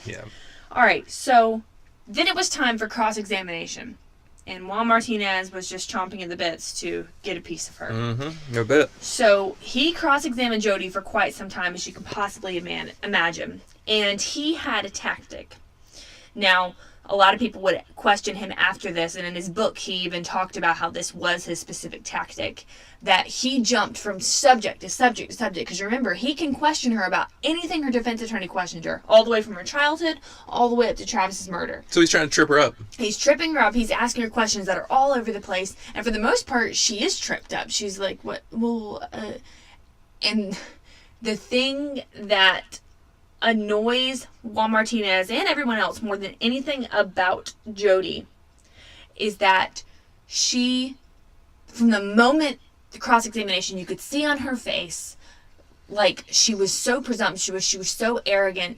Yeah. All right, so then it was time for cross-examination, and Juan Martinez was just chomping at the bits to get a piece of her. Mm-hmm. No bit. So he cross-examined Jodi for quite some time, as you can possibly imagine, and he had a tactic. Now, a lot of people would question him after this, and in his book he even talked about how this was his specific tactic, that he jumped from subject to subject to subject, because remember, he can question her about anything her defense attorney questioned her, all the way from her childhood, all the way up to Travis's murder. So he's trying to trip her up. He's tripping her up, he's asking her questions that are all over the place, and for the most part, she is tripped up. She's like, what, well, and the thing that annoys Juan Martinez and everyone else more than anything about Jodi is that she, from the moment the cross-examination, you could see on her face, like, she was so presumptuous, she was so arrogant.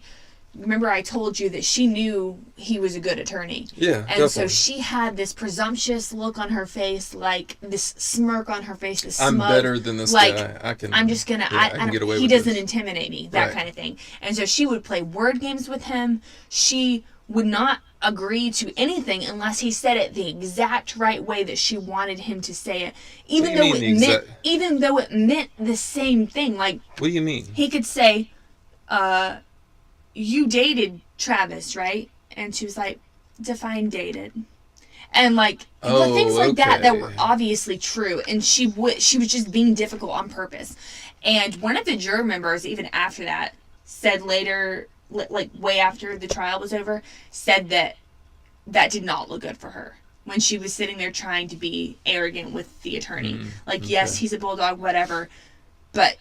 Remember I told you that she knew he was a good attorney. Yeah, and definitely. So she had this presumptuous look on her face, like this smirk on her face, this smug, I'm better than this guy. I'm just gonna, I can get away he with doesn't this. intimidate me, that Right. kind of thing. And so she would play word games with him. She would not agree to anything unless he said it the exact right way that she wanted him to say it, even though it meant the same thing. Like, what do you mean? He could say, you dated Travis, right? And she was like, define dated. And like, things like that were obviously true. And she was just being difficult on purpose. And one of the juror members, even after that, said later, like way after the trial was over, said that did not look good for her when she was sitting there trying to be arrogant with the attorney. Yes, he's a bulldog, whatever, but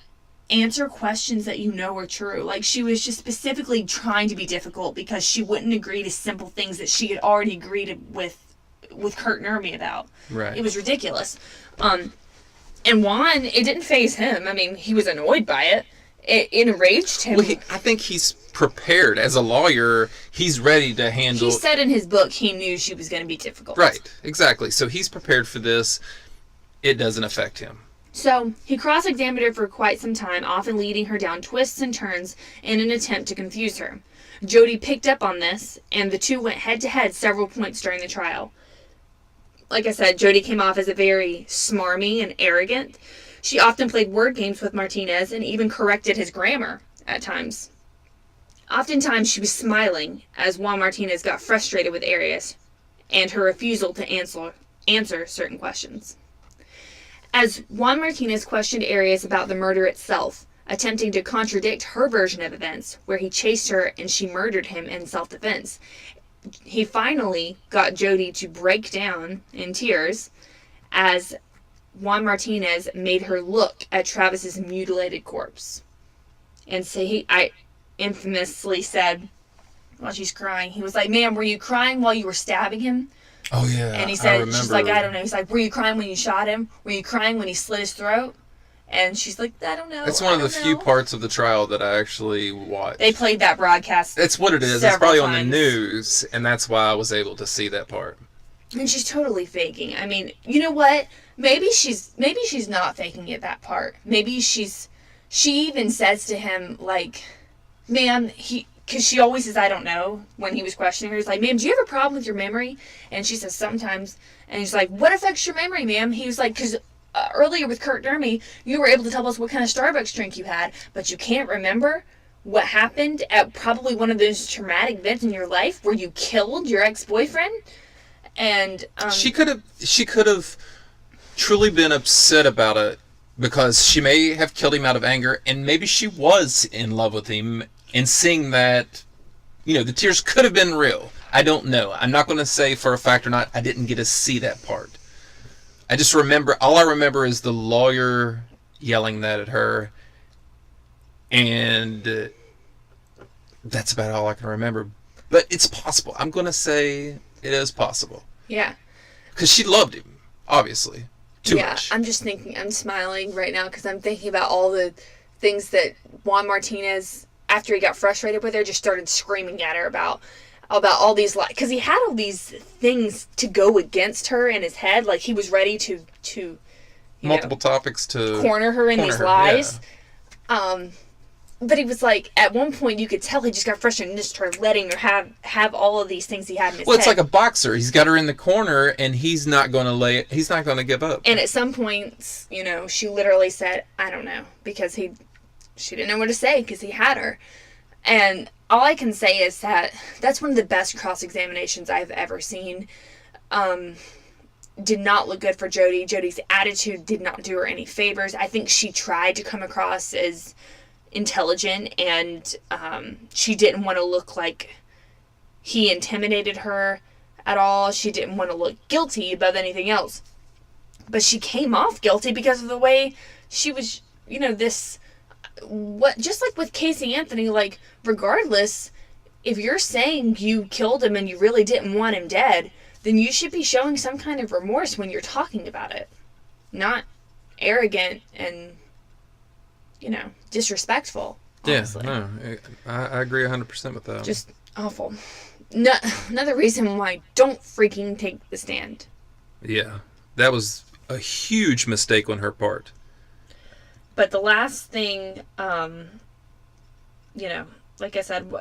answer questions that you know are true. Like, she was just specifically trying to be difficult because she wouldn't agree to simple things that she had already agreed with Kurt Nurmi about. Right. It was ridiculous. And Juan, it didn't faze him. I mean, he was annoyed by it. It enraged him. Well, I think he's prepared. As a lawyer, he's ready to handle... He said in his book he knew she was going to be difficult. Right, exactly. So he's prepared for this. It doesn't affect him. So he cross-examined her for quite some time, often leading her down twists and turns in an attempt to confuse her. Jodi picked up on this, and the two went head-to-head several points during the trial. Like I said, Jodi came off as a very smarmy and arrogant. She often played word games with Martinez and even corrected his grammar at times. Oftentimes she was smiling as Juan Martinez got frustrated with Arias and her refusal to answer certain questions. As Juan Martinez questioned Arias about the murder itself, attempting to contradict her version of events, where he chased her and she murdered him in self-defense, he finally got Jodi to break down in tears as Juan Martinez made her look at Travis's mutilated corpse. And so I infamously said, while she's crying, he was like, "Ma'am, were you crying while you were stabbing him?" Oh, yeah. And he said, she's like, "I don't know." He's like, "Were you crying when you shot him? Were you crying when he slit his throat?" And she's like, "I don't know." That's one of the few parts of the trial that I actually watched. They played that broadcast. That's what it is. It's probably on the news, and that's why I was able to see that part. And she's totally faking. I mean, you know what? Maybe she's not faking it, that part. Maybe she even says to him, like, "Ma'am," because she always says, "I don't know," when he was questioning her. He's like, "Ma'am, do you have a problem with your memory?" And she says, "Sometimes." And he's like, "What affects your memory, ma'am?" He was like, "Because earlier with Kurt Nurmi, you were able to tell us what kind of Starbucks drink you had, but you can't remember what happened at probably one of those traumatic events in your life where you killed your ex-boyfriend." And she could have truly been upset about it because she may have killed him out of anger, and maybe she was in love with him, and seeing that, the tears could have been real. I don't know. I'm not going to say for a fact or not. I didn't get to see that part. I just remember, all I remember is the lawyer yelling that at her, and That's about all I can remember. But it's possible. I'm going to say it is possible. Yeah. Because she loved him, obviously. Too much. I'm just thinking, I'm smiling right now because I'm thinking about all the things that Juan Martinez, after he got frustrated with her, just started screaming at her about all these lies. Because he had all these things to go against her in his head. Like, he was ready to multiple topics to corner her in these lies. Yeah. But he was like, at one point you could tell he just got frustrated and just started letting her have all of these things he had in his head. Well, it's like a boxer. He's got her in the corner and he's not going to give up. And at some points, she literally said, I don't know, because she didn't know what to say because he had her. And all I can say is that that's one of the best cross-examinations I've ever seen. Did not look good for Jodi. Jodi's attitude did not do her any favors. I think she tried to come across as intelligent, and she didn't want to look like he intimidated her at all. She didn't want to look guilty above anything else. But she came off guilty because of the way she was, just like with Casey Anthony, like, regardless, if you're saying you killed him and you really didn't want him dead, then you should be showing some kind of remorse when you're talking about it. Not arrogant and, disrespectful. Honestly. Yeah, no, I agree 100% with that. Just awful. No, another reason why don't freaking take the stand. Yeah, that was a huge mistake on her part. But the last thing, like I said,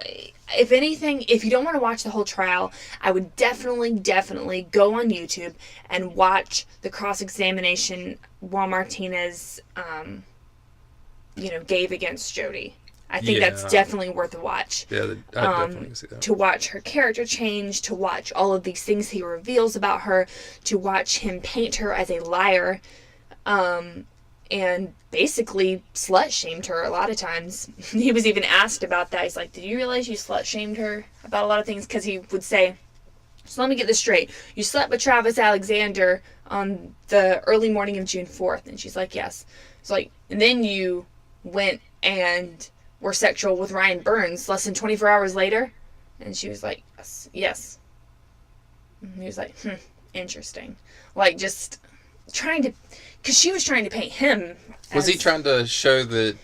if anything, if you don't want to watch the whole trial, I would definitely go on YouTube and watch the cross-examination Juan Martinez, gave against Jodi. I think that's definitely worth a watch. Yeah, I definitely see that. To watch her character change, to watch all of these things he reveals about her, to watch him paint her as a liar, and basically slut-shamed her a lot of times. He was even asked about that. He's like, did you realize you slut-shamed her about a lot of things? Because he would say, so let me get this straight. You slept with Travis Alexander on the early morning of June 4th. And she's like, yes. It's like, and then you went and were sexual with Ryan Burns less than 24 hours later? And she was like, yes. And he was like, interesting. Like, just trying to... Because she was trying to paint him as... Was he trying to show that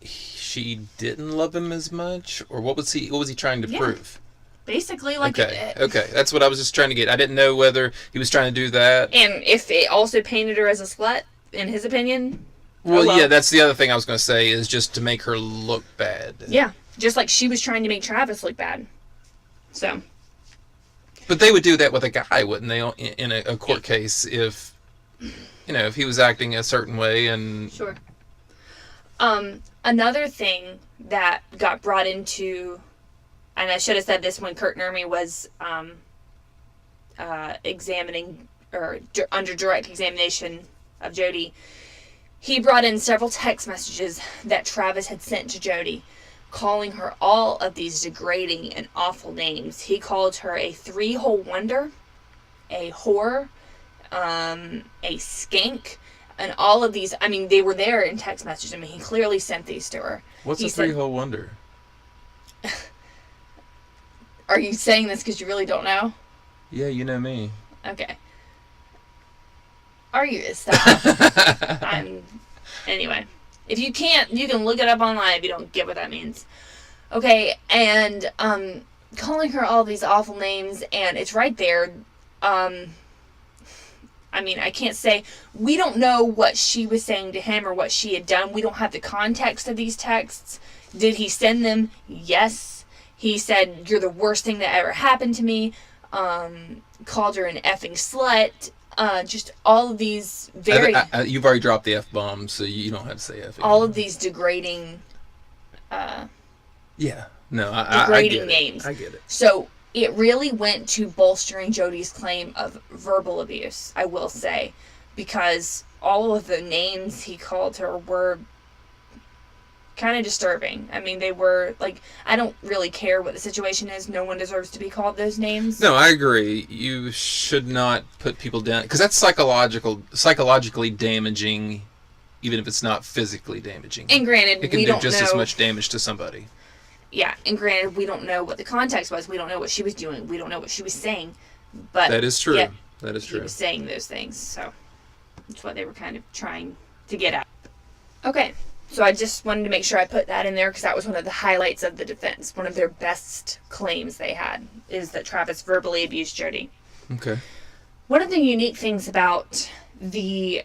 she didn't love him as much? Or what was he trying to prove? Basically, like... Okay. That's what I was just trying to get. I didn't know whether he was trying to do that. And if it also painted her as a slut, in his opinion... Well, yeah, that's the other thing I was going to say, is just to make her look bad. Yeah, just like she was trying to make Travis look bad. So... But they would do that with a guy, wouldn't they, in a court case, if he was acting a certain way and... Sure. Another thing that got brought into, and I should have said this when Kurt Nurmi was examining, or under direct examination of Jodi, he brought in several text messages that Travis had sent to Jodi, calling her all of these degrading and awful names. He called her a three-hole wonder, a whore, a skank, and all of these. I mean, they were there in text messages. I mean, he clearly sent these to her. What's a three-hole wonder? Are you saying this because you really don't know? Yeah, you know me. Okay. Are you? Stop. Anyway. If you can't, you can look it up online if you don't get what that means. Okay, and calling her all these awful names, and it's right there. I mean, I can't say, we don't know what she was saying to him or what she had done. We don't have the context of these texts. Did he send them? Yes. He said, you're the worst thing that ever happened to me. Called her an effing slut. Just all of these very... you've already dropped the F-bomb, so you don't have to say F. All of these degrading... yeah. No, degrading names. I get it. So it really went to bolstering Jodi's claim of verbal abuse, I will say. Because all of the names he called her were kind of disturbing. I mean, they were, like, I don't really care what the situation is. No one deserves to be called those names. No, I agree. You should not put people down, because that's psychologically damaging, even if it's not physically damaging. And granted, it can we do don't just know, as much damage to somebody. Yeah, and granted, we don't know what the context was. We don't know what she was doing. We don't know what she was saying. But that is true. Yeah, that is true. He was saying those things, so that's what they were kind of trying to get at. Okay, so I just wanted to make sure I put that in there because that was one of the highlights of the defense. One of their best claims they had is that Travis verbally abused Jodi. Okay. One of the unique things about the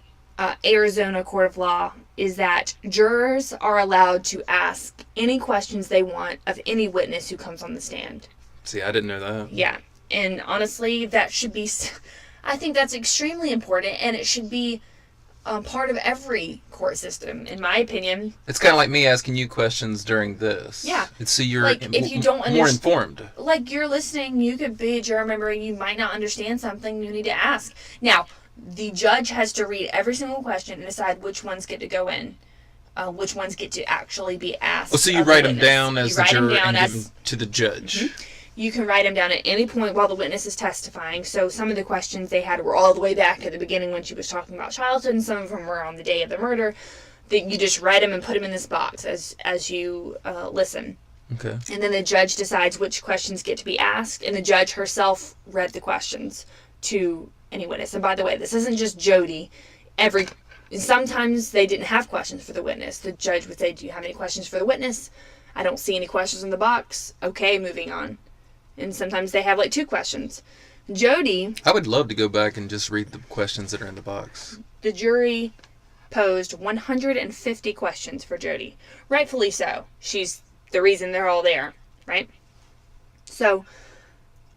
Arizona Court of Law is that jurors are allowed to ask any questions they want of any witness who comes on the stand. See, I didn't know that. Yeah, and honestly, that should be, I think that's extremely important, and it should be part of every court system, in my opinion. It's kind of like me asking you questions during this. Yeah. So you're like, if you don't more informed. Like, you're listening, you could be a juror member and you might not understand something, you need to ask. Now, the judge has to read every single question and decide which ones get to go in, which ones get to actually be asked. Oh, so you write them down as the juror and give them to the judge. Mm-hmm. You can write them down at any point while the witness is testifying. So some of the questions they had were all the way back at the beginning when she was talking about childhood, and some of them were on the day of the murder. That you just write them and put them in this box as you listen. Okay. And then the judge decides which questions get to be asked, and the judge herself read the questions to any witness. And by the way, this isn't just Jodi. Sometimes they didn't have questions for the witness. The judge would say, "Do you have any questions for the witness?" "I don't see any questions in the box." "Okay, moving on." And sometimes they have like 2 questions. Jodi... I would love to go back and just read the questions that are in the box. The jury posed 150 questions for Jodi. Rightfully so. She's the reason they're all there, right? So,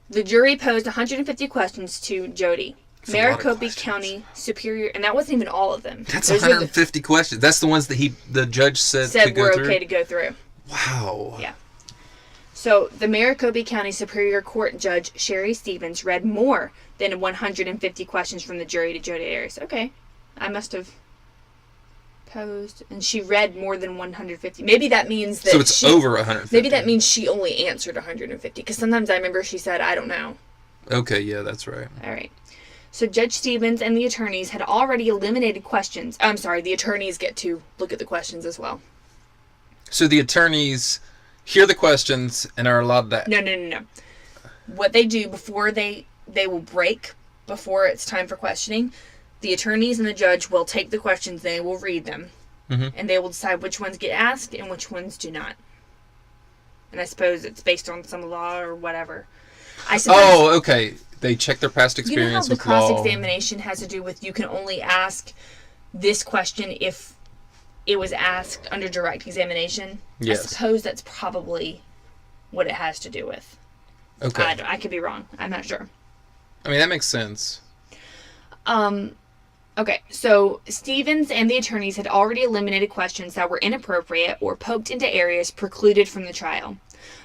the jury posed 150 questions to Jodi. Maricopa County Superior... And that wasn't even all of them. That's 150 questions. That's the ones that the judge said to go through? Said were okay to go through. Wow. Yeah. So, the Maricopa County Superior Court Judge Sherry Stevens read more than 150 questions from the jury to Jodi Arias. Okay, I must have posed, and she read more than 150. Maybe that means that so it's over 150. Maybe that means she only answered 150, because sometimes I remember she said, "I don't know." Okay, yeah, that's right. All right. So Judge Stevens and the attorneys had already eliminated questions. I'm sorry, the attorneys get to look at the questions as well. So the attorneys hear the questions and are allowed that. No. What they do before they will break, before it's time for questioning, the attorneys and the judge will take the questions, they will read them, and they will decide which ones get asked and which ones do not. And I suppose it's based on some law or whatever. Oh, okay. They check their past experience with law. You know how the cross-examination has to do with you can only ask this question if it was asked under direct examination? Yes. I suppose that's probably what it has to do with. Okay. I could be wrong. I'm not sure. I mean, that makes sense. Okay, so Stevens and the attorneys had already eliminated questions that were inappropriate or poked into areas precluded from the trial.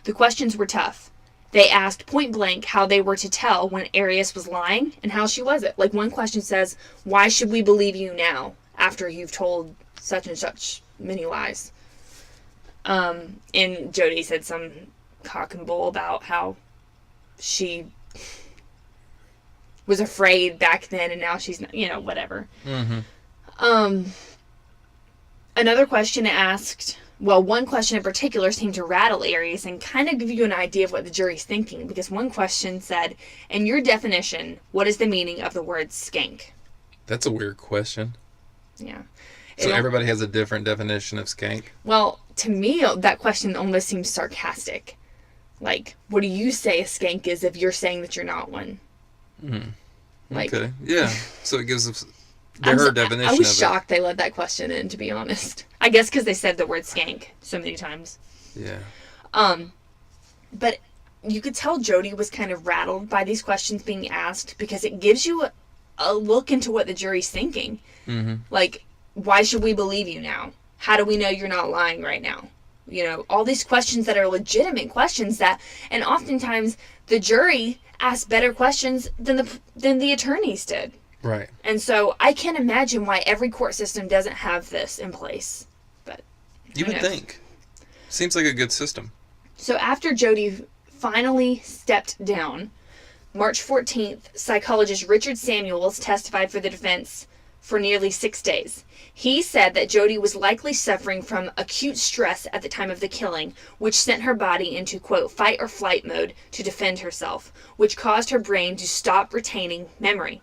The questions were tough. They asked point blank how they were to tell when Arias was lying and how she wasn't. Like, one question says, "Why should we believe you now after you've told such and such many lies?" And Jodi said some cock and bull about how she was afraid back then and now she's not, whatever. Another question asked, one question in particular seemed to rattle Arias and kind of give you an idea of what the jury's thinking, because one question said, "In your definition, what is the meaning of the word skank?" That's a weird question. Yeah. So everybody has a different definition of skank? Well, to me, that question almost seems sarcastic. Like, what do you say a skank is if you're saying that you're not one? Okay. Yeah. So it gives us her definition of it. I was shocked they let that question in, to be honest. I guess because they said the word skank so many times. Yeah. But you could tell Jodi was kind of rattled by these questions being asked, because it gives you a look into what the jury's thinking. Like, why should we believe you now? How do we know you're not lying right now? All these questions that are legitimate questions and oftentimes the jury asked better questions than the attorneys did. Right. And so I can't imagine why every court system doesn't have this in place. But you would think. Seems like a good system. So after Jodi finally stepped down, March 14th, psychologist Richard Samuels testified for the defense for nearly 6 days. He said that Jodi was likely suffering from acute stress at the time of the killing, which sent her body into, quote, fight or flight mode to defend herself, which caused her brain to stop retaining memory.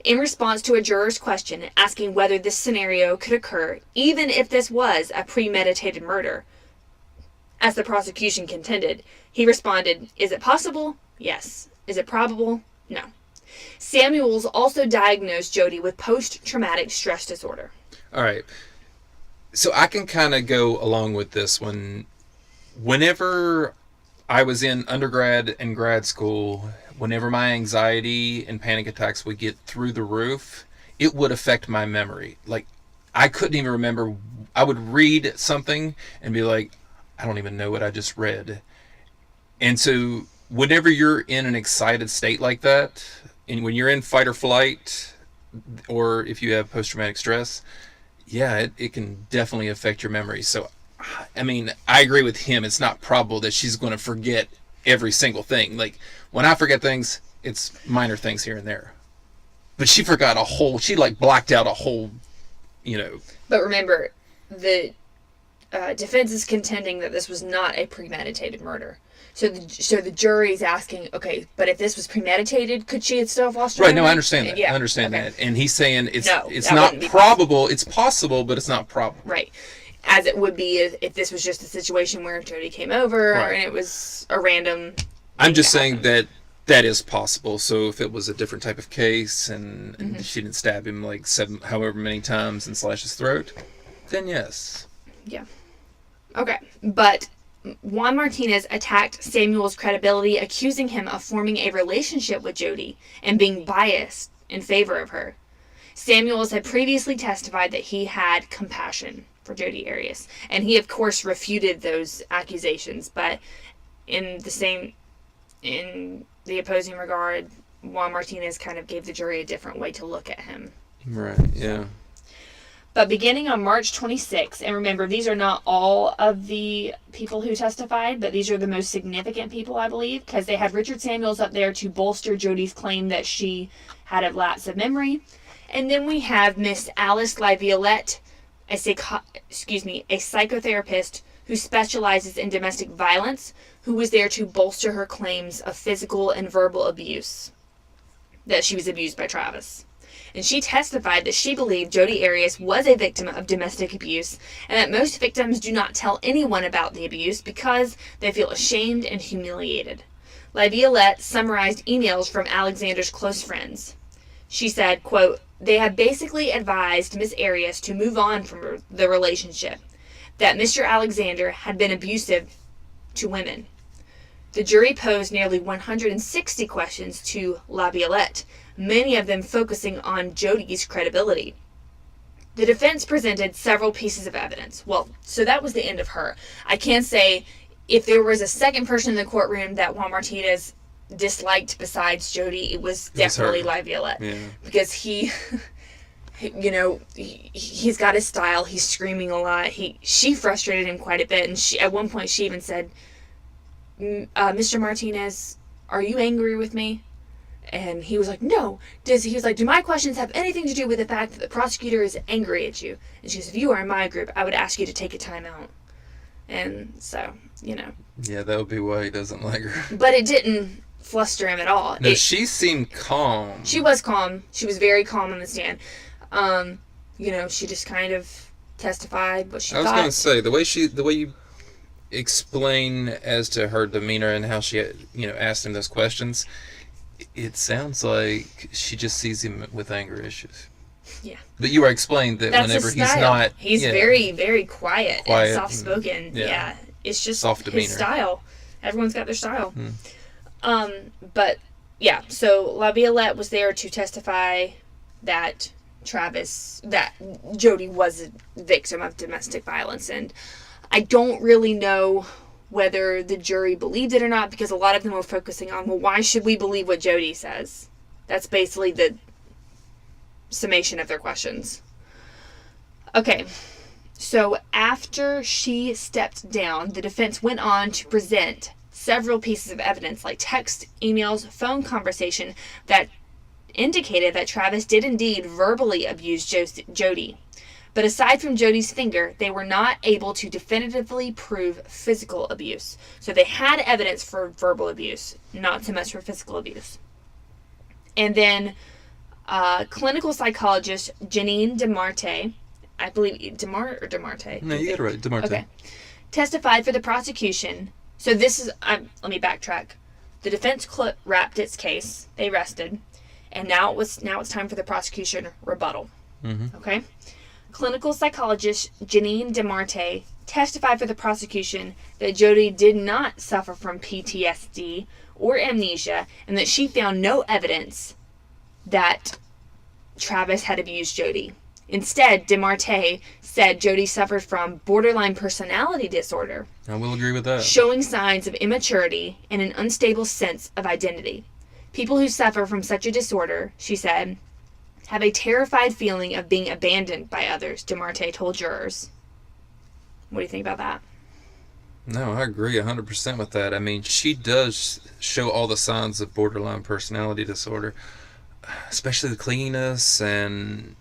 In response to a juror's question asking whether this scenario could occur, even if this was a premeditated murder, as the prosecution contended, he responded, "Is it possible? Yes. Is it probable? No." Samuels also diagnosed Jodi with post-traumatic stress disorder. All right. So I can kind of go along with this one. Whenever I was in undergrad and grad school, whenever my anxiety and panic attacks would get through the roof, it would affect my memory. Like, I couldn't even remember. I would read something and be like, I don't even know what I just read. And so whenever you're in an excited state like that, and when you're in fight or flight, or if you have post-traumatic stress, yeah, it can definitely affect your memory. So, I mean, I agree with him. It's not probable that she's going to forget every single thing. Like, when I forget things, it's minor things here and there. But she forgot she like blacked out a whole, But remember, the defense is contending that this was not a premeditated murder. So the jury's asking, okay, but if this was premeditated, could she have still lost her memory? Right, no, I memory? understand that. Yeah. I understand Okay. that. And he's saying it's that not wouldn't be probable. It's possible, but it's not probable. Right. As it would be if this was just a situation where Jodi came over Right. and it was a random I'm just saying that is possible. So if it was a different type of case and she didn't stab him like however many times and slash his throat, then yes. Yeah. Okay. But Juan Martinez attacked Samuel's credibility, accusing him of forming a relationship with Jodi and being biased in favor of her. Samuels had previously testified that he had compassion for Jodi Arias, and he of course refuted those accusations, but in the opposing regard, Juan Martinez kind of gave the jury a different way to look at him. Right, yeah. But beginning on March 26th, and remember, these are not all of the people who testified, but these are the most significant people, I believe, because they had Richard Samuels up there to bolster Jodi's claim that she had a lapse of memory. And then we have Miss Alice Laviolette, a psychotherapist who specializes in domestic violence, who was there to bolster her claims of physical and verbal abuse, that she was abused by Travis. And she testified that she believed Jodi Arias was a victim of domestic abuse and that most victims do not tell anyone about the abuse because they feel ashamed and humiliated. Laviolette summarized emails from Alexander's close friends. She said, quote, "They have basically advised Miss Arias to move on from the relationship, that Mr. Alexander had been abusive to women." The jury posed nearly 160 questions to Laviolette, many of them focusing on Jodi's credibility. The defense presented several pieces of evidence. Well, so that was the end of her. I can say, if there was a second person in the courtroom that Juan Martinez disliked besides Jodi, it was definitely Laviolette. Yeah. Because he, he's got his style. He's screaming a lot. She frustrated him quite a bit. And at one point she even said, "Mr. Martinez, are you angry with me?" And he was like, "No." He was like, "Do my questions have anything to do with the fact that the prosecutor is angry at you?" And she goes, "If you are in my group, I would ask you to take a time out." And so, Yeah, that would be why he doesn't like her. But it didn't fluster him at all. No, she seemed calm. She was calm. She was very calm on the stand. She just kind of testified what she thought. I was going to say, the way you explain as to her demeanor and how she, asked him those questions, it sounds like she just sees him with anger issues. Yeah. But you were explaining that That's whenever his he's style. not... He's very, very quiet and soft-spoken. Yeah. It's just soft demeanor. his style. Everyone's got their style. But, yeah, so Laviolette was there to testify that Jodi was a victim of domestic violence. And I don't really know whether the jury believed it or not, because a lot of them were focusing on, well, why should we believe what Jodi says? That's basically the summation of their questions. Okay, so after she stepped down, the defense went on to present several pieces of evidence, like text, emails, phone conversation, that indicated that Travis did indeed verbally abuse Jodi. But aside from Jodi's finger, they were not able to definitively prove physical abuse. So they had evidence for verbal abuse, not so much for physical abuse. And then clinical psychologist Janine DeMarte, I believe DeMarte or DeMarte? No, you got it right, DeMarte. Okay. Testified for the prosecution. So this is, let me backtrack. The defense wrapped its case. They rested. And now it's time for the prosecution rebuttal. Mm-hmm. Okay? Clinical psychologist Janine DeMarte testified for the prosecution that Jodi did not suffer from PTSD or amnesia, and that she found no evidence that Travis had abused Jodi. Instead, DeMarte said Jodi suffered from borderline personality disorder. I will agree with that. Showing signs of immaturity and an unstable sense of identity. People who suffer from such a disorder, she said, have a terrified feeling of being abandoned by others, DeMarte told jurors. What do you think about that? No, I agree 100% with that. I mean, she does show all the signs of borderline personality disorder, especially the clinginess and,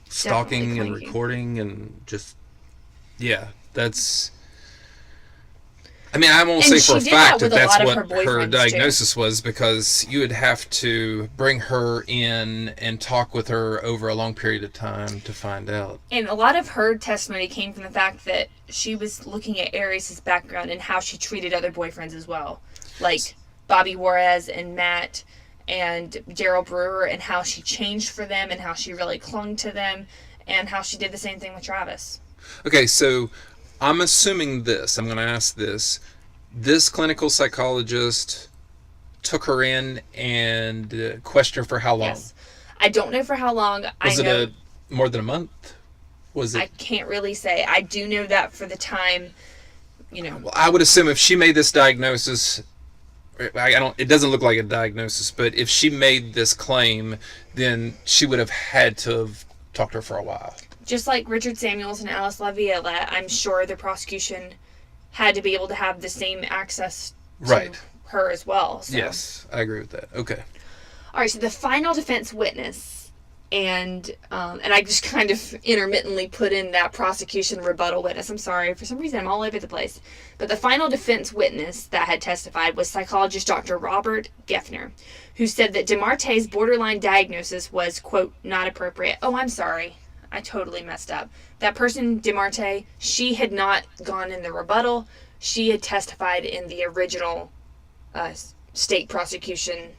stalking and recording and just, yeah, that's... I mean, I won't say for a fact that that's what her diagnosis was, because you would have to bring her in and talk with her over a long period of time to find out. And a lot of her testimony came from the fact that she was looking at Arias' background and how she treated other boyfriends as well. Like Bobby Juarez and Matt and Gerald Brewer, and how she changed for them and how she really clung to them and how she did the same thing with Travis. Okay, so I'm assuming this. I'm going to ask this. This clinical psychologist took her in and questioned her for how long? Yes. I don't know for how long. Was it more than a month? Was it? I can't really say. I do know that for the time, Well, I would assume if she made this diagnosis, it doesn't look like a diagnosis, but if she made this claim, then she would have had to have talked to her for a while. Just like Richard Samuels and Alice LaViolette, I'm sure the prosecution had to be able to have the same access to her as well. So. Yes, I agree with that. Okay. All right, so the final defense witness, and I just kind of intermittently put in that prosecution rebuttal witness. I'm sorry, for some reason I'm all over the place. But the final defense witness that had testified was psychologist Dr. Robert Geffner, who said that DeMarte's borderline diagnosis was, quote, not appropriate. Oh, I'm sorry. I totally messed up. That person, DeMarte, she had not gone in the rebuttal. She had testified in the original state prosecution,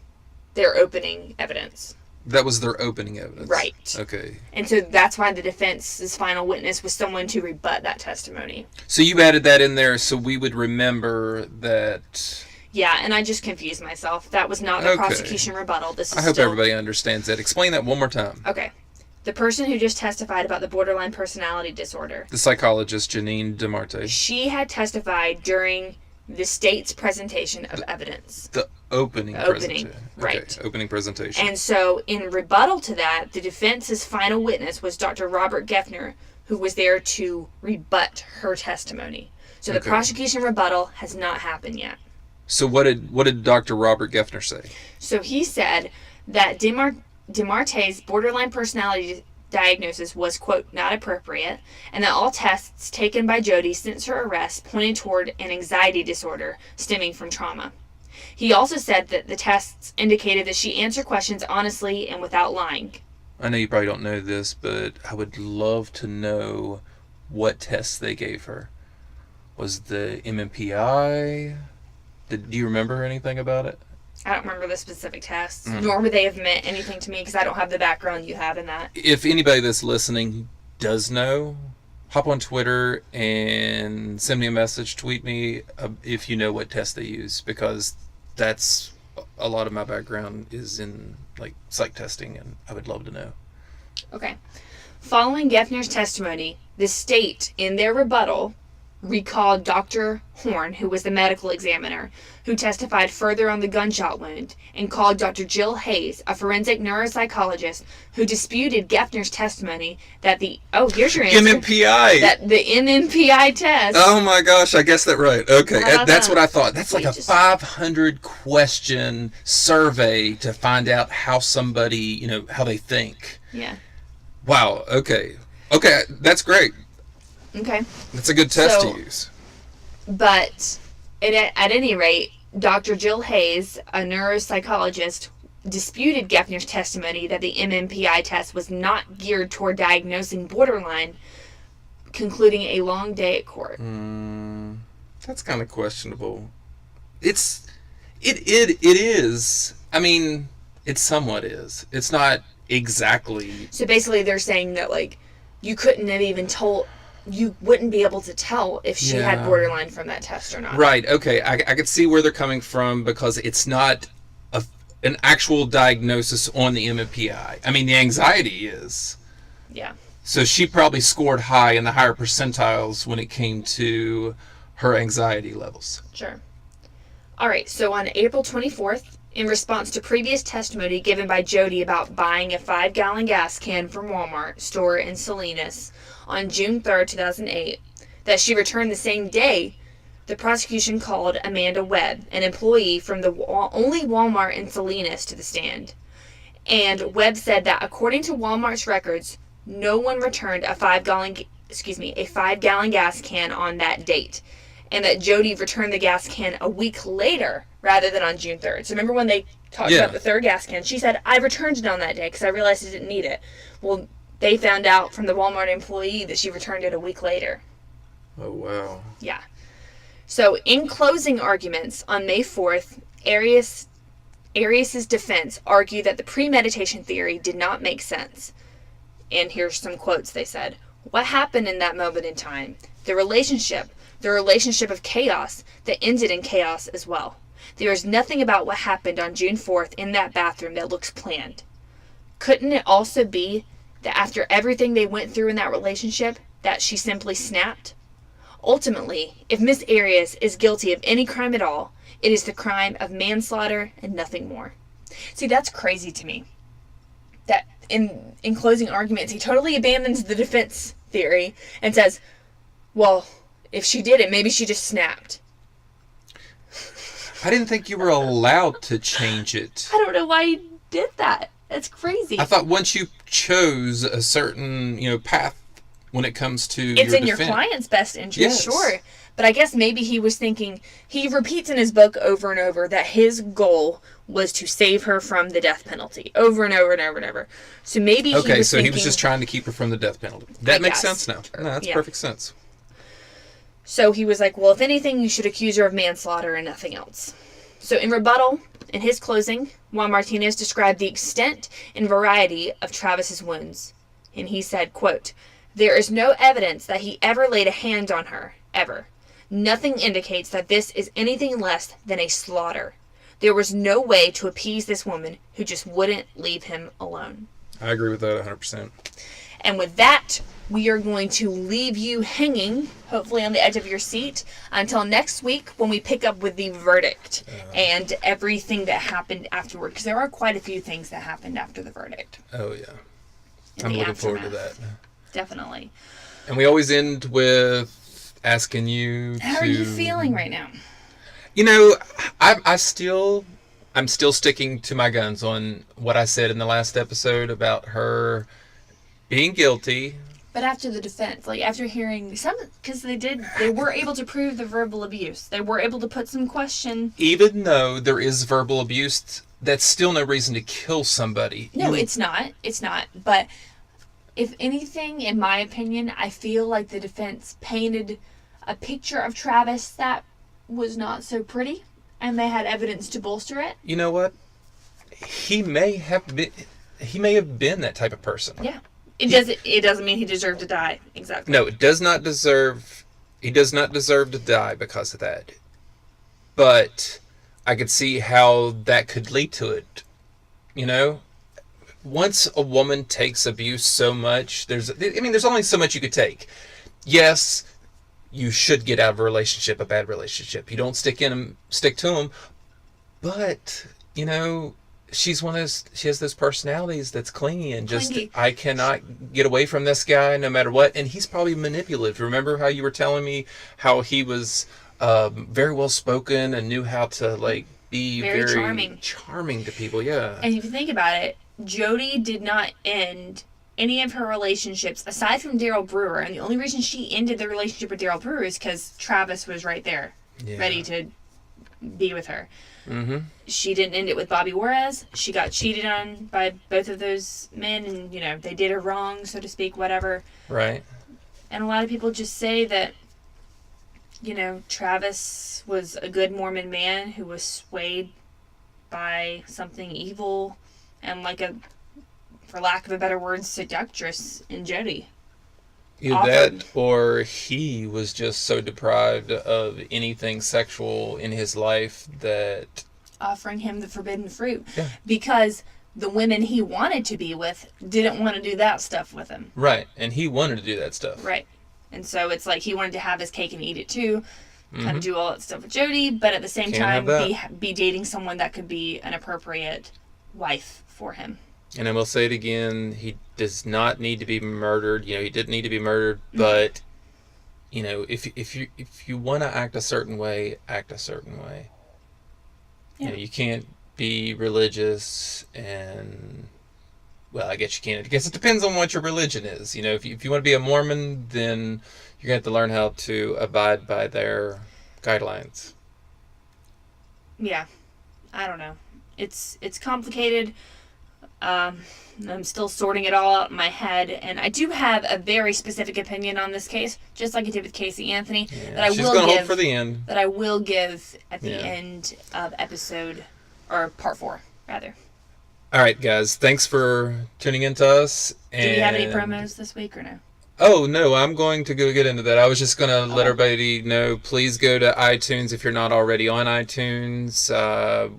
their opening evidence. That was their opening evidence? Right. Okay. And so that's why the defense's final witness was someone to rebut that testimony. So you added that in there so we would remember that... Yeah, and I just confused myself. That was not the prosecution rebuttal. I hope everybody understands that. Explain that one more time. Okay. The person who just testified about the borderline personality disorder. The psychologist, Janine DeMarte. She had testified during the state's presentation of evidence. The opening presentation. Right. Okay, opening presentation. And so, in rebuttal to that, the defense's final witness was Dr. Robert Geffner, who was there to rebut her testimony. So the prosecution rebuttal has not happened yet. So what did Dr. Robert Geffner say? So he said that DeMarte's borderline personality diagnosis was, quote, not appropriate, and that all tests taken by Jodi since her arrest pointed toward an anxiety disorder stemming from trauma. He also said that the tests indicated that she answered questions honestly and without lying. I know you probably don't know this, but I would love to know what tests they gave her. Was the MMPI? Do you remember anything about it? I don't remember the specific tests, nor would they have meant anything to me because I don't have the background you have in that. If anybody that's listening does know, hop on Twitter and send me a message, tweet me if you know what test they use, because that's a lot of my background is in like psych testing, and I would love to know. Okay. Following Geffner's testimony, the state, in their rebuttal, recalled Dr. Horn, who was the medical examiner, who testified further on the gunshot wound, and called Dr. Jill Hayes, a forensic neuropsychologist, who disputed Geffner's testimony that here's your answer. MMPI. That the MMPI test. Oh my gosh, I guessed that right. Okay, that's what I thought. That's like a 500 question survey to find out how somebody, how they think. Yeah. Wow, okay. Okay, that's great. Okay. That's a good test to use. But at any rate, Dr. Jill Hayes, a neuropsychologist, disputed Geffner's testimony that the MMPI test was not geared toward diagnosing borderline, concluding a long day at court. That's kind of questionable. It is. I mean, it somewhat is. It's not exactly. So basically they're saying that, like, you couldn't have even told... You wouldn't be able to tell if she had borderline from that test or not. Right, okay. I could see where they're coming from because it's not an actual diagnosis on the MMPI. I mean, the anxiety is. Yeah. So she probably scored high in the higher percentiles when it came to her anxiety levels. Sure. All right, so on April 24th, in response to previous testimony given by Jodi about buying a 5-gallon gas can from Walmart store in Salinas on June 3rd, 2008, that she returned the same day, the prosecution called Amanda Webb, an employee from the only Walmart in Salinas, to the stand. And Webb said that according to Walmart's records, no one returned a 5-gallon gas can on that date, and that Jodi returned the gas can a week later rather than on June 3rd. So remember when they talked about the third gas can? She said, I returned it on that day because I realized I didn't need it. Well, they found out from the Walmart employee that she returned it a week later. Oh, wow. Yeah. So in closing arguments on May 4th, Arias' defense argued that the premeditation theory did not make sense. And here's some quotes they said. What happened in that moment in time? The relationship of chaos that ended in chaos as well. There is nothing about what happened on June 4th in that bathroom that looks planned. Couldn't it also be that after everything they went through in that relationship, that she simply snapped? Ultimately, if Miss Arias is guilty of any crime at all, it is the crime of manslaughter and nothing more. See, that's crazy to me. That in closing arguments, he totally abandons the defense theory and says, well, if she did it, maybe she just snapped. I didn't think you were allowed to change it. I don't know why he did that. That's crazy. I thought once you chose a certain, path when it comes to it's your in defense. Your client's best interest, sure. But I guess maybe he was thinking, he repeats in his book over and over that his goal was to save her from the death penalty. Over and over and over and over. So maybe he was thinking, he was just trying to keep her from the death penalty. That makes sense now. No, that's perfect sense. So he was like, well, if anything, you should accuse her of manslaughter and nothing else. So in rebuttal, in his closing, Juan Martinez described the extent and variety of Travis's wounds. And he said, quote, there is no evidence that he ever laid a hand on her, ever. Nothing indicates that this is anything less than a slaughter. There was no way to appease this woman who just wouldn't leave him alone. I agree with that 100%. And with that, we are going to leave you hanging, hopefully on the edge of your seat, until next week when we pick up with the verdict and everything that happened afterward. Because there are quite a few things that happened after the verdict. Oh, yeah. I'm looking forward to that. Definitely. And we always end with asking you How are you feeling right now? I'm still sticking to my guns on what I said in the last episode about her being guilty. But after the defense, like after hearing some, because they were able to prove the verbal abuse. They were able to put some question. Even though there is verbal abuse, that's still no reason to kill somebody. No, it's not. It's not. But if anything, in my opinion, I feel like the defense painted a picture of Travis that was not so pretty, and they had evidence to bolster it. You know what? He may have been that type of person. Yeah. It doesn't mean he deserved to die. Exactly. No, it does not deserve. He does not deserve to die because of that. But I could see how that could lead to it. Once a woman takes abuse so much, there's only so much you could take. Yes, you should get out of a bad relationship. You don't stick to them. But, you know, she has those personalities that's clingy and just, Clingy. I cannot get away from this guy no matter what. And he's probably manipulative. Remember how you were telling me how he was very well spoken and knew how to, like, be very charming to people. Yeah. And if you think about it, Jodi did not end any of her relationships aside from Daryl Brewer. And the only reason she ended the relationship with Daryl Brewer is because Travis was right there, ready to be with her. Mm-hmm. She didn't end it with Bobby Juarez. She got cheated on by both of those men, and, you know, they did her wrong, so to speak, whatever. Right. And a lot of people just say that, you know, Travis was a good Mormon man who was swayed by something evil and, like, a, for lack of a better word, seductress in Jodi. Either that, or he was just so deprived of anything sexual in his life that... offering him the forbidden fruit. Yeah. Because the women he wanted to be with didn't want to do that stuff with him. Right, and he wanted to do that stuff. Right. And so it's like he wanted to have his cake and eat it too, kind of do all that stuff with Jodi, but at the same time be dating someone that could be an appropriate wife for him. And I will say it again, he does not need to be murdered. You know, he didn't need to be murdered, but, you know, if you want to act a certain way, act a certain way. Yeah. You know, you can't be religious and, well, I guess you can. I guess it depends on what your religion is. You know, if you want to be a Mormon, then you're going to have to learn how to abide by their guidelines. Yeah. I don't know. It's complicated. I'm still sorting it all out in my head, and I do have a very specific opinion on this case, just like I did with Casey Anthony, she's gonna hold for the end. That I will give at the end of episode, or part 4, rather. All right, guys, thanks for tuning in to us. Do we have any promos this week or no? Oh, no, I'm going to go get into that. I was just going to let everybody know, please go to iTunes if you're not already on iTunes.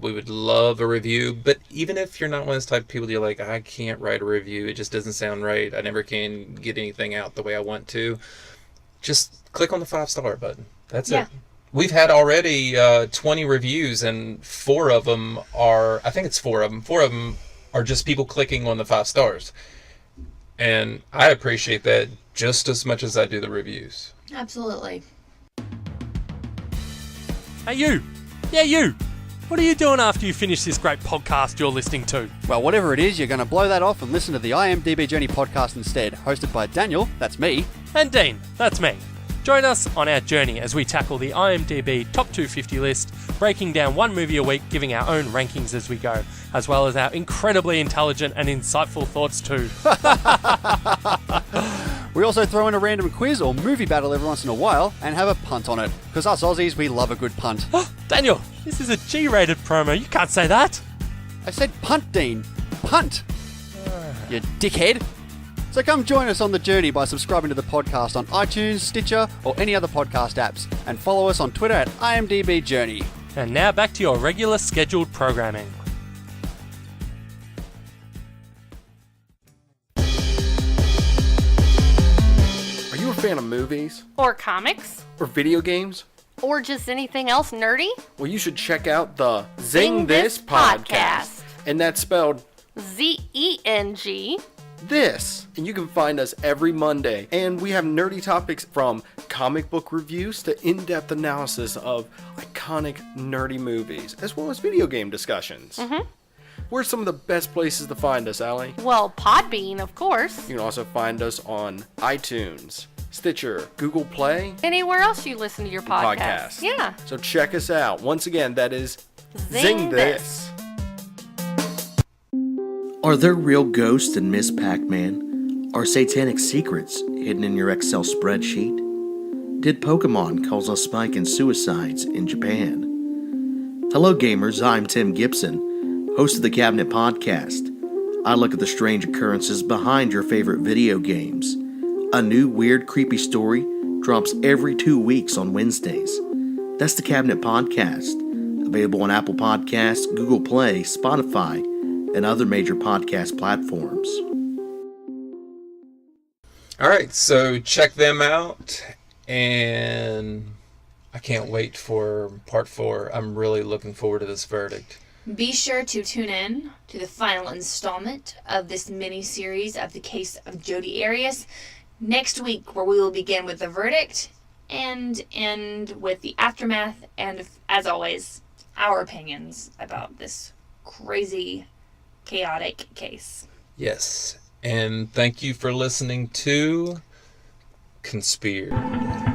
We would love a review. But even if you're not one of those type of people that you're like, I can't write a review, it just doesn't sound right, I never can get anything out the way I want to, just click on the 5-star button. That's it. We've had already 20 reviews, and 4 of them are, I think it's 4 of them. 4 of them are just people clicking on the 5 stars. And I appreciate that just as much as I do the reviews. Absolutely. Hey, you! Yeah, you! What are you doing after you finish this great podcast you're listening to? Well, whatever it is, you're going to blow that off and listen to the IMDb Journey podcast instead, hosted by Daniel, that's me. And Dean, that's me. Join us on our journey as we tackle the IMDb Top 250 list, breaking down one movie a week, giving our own rankings as we go, as well as our incredibly intelligent and insightful thoughts too. We also throw in a random quiz or movie battle every once in a while and have a punt on it, because us Aussies, we love a good punt. Daniel, this is a G-rated promo, you can't say that. I said punt, Dean. Punt! You dickhead. So come join us on the journey by subscribing to the podcast on iTunes, Stitcher, or any other podcast apps, and follow us on Twitter at IMDb Journey. And now back to your regular scheduled programming. Are you a fan of movies? Or comics? Or video games? Or just anything else nerdy? Well, you should check out the Zing This Podcast. And that's spelled Zeng. This. And you can find us every Monday. And we have nerdy topics from comic book reviews to in-depth analysis of iconic nerdy movies, as well as video game discussions. Where's some of the best places to find us, Allie? Well, Podbean, of course. You can also find us on iTunes, Stitcher, Google Play. Anywhere else you listen to your podcast. Yeah. So check us out. Once again, that is Zing This. Are there real ghosts in Miss Pac-Man? Are satanic secrets hidden in your Excel spreadsheet? Did Pokemon cause a spike in suicides in Japan? Hello gamers, I'm Tim Gibson, host of the Cabinet Podcast. I look at the strange occurrences behind your favorite video games. A new weird creepy story drops every 2 weeks on Wednesdays. That's the Cabinet Podcast, available on Apple Podcasts, Google Play, Spotify, and other major podcast platforms. All right, so check them out. And I can't wait for part 4. I'm really looking forward to this verdict. Be sure to tune in to the final installment of this mini-series of the case of Jodi Arias next week, where we will begin with the verdict and end with the aftermath and, as always, our opinions about this crazy, chaotic case. Yes. And thank you for listening to Conspire.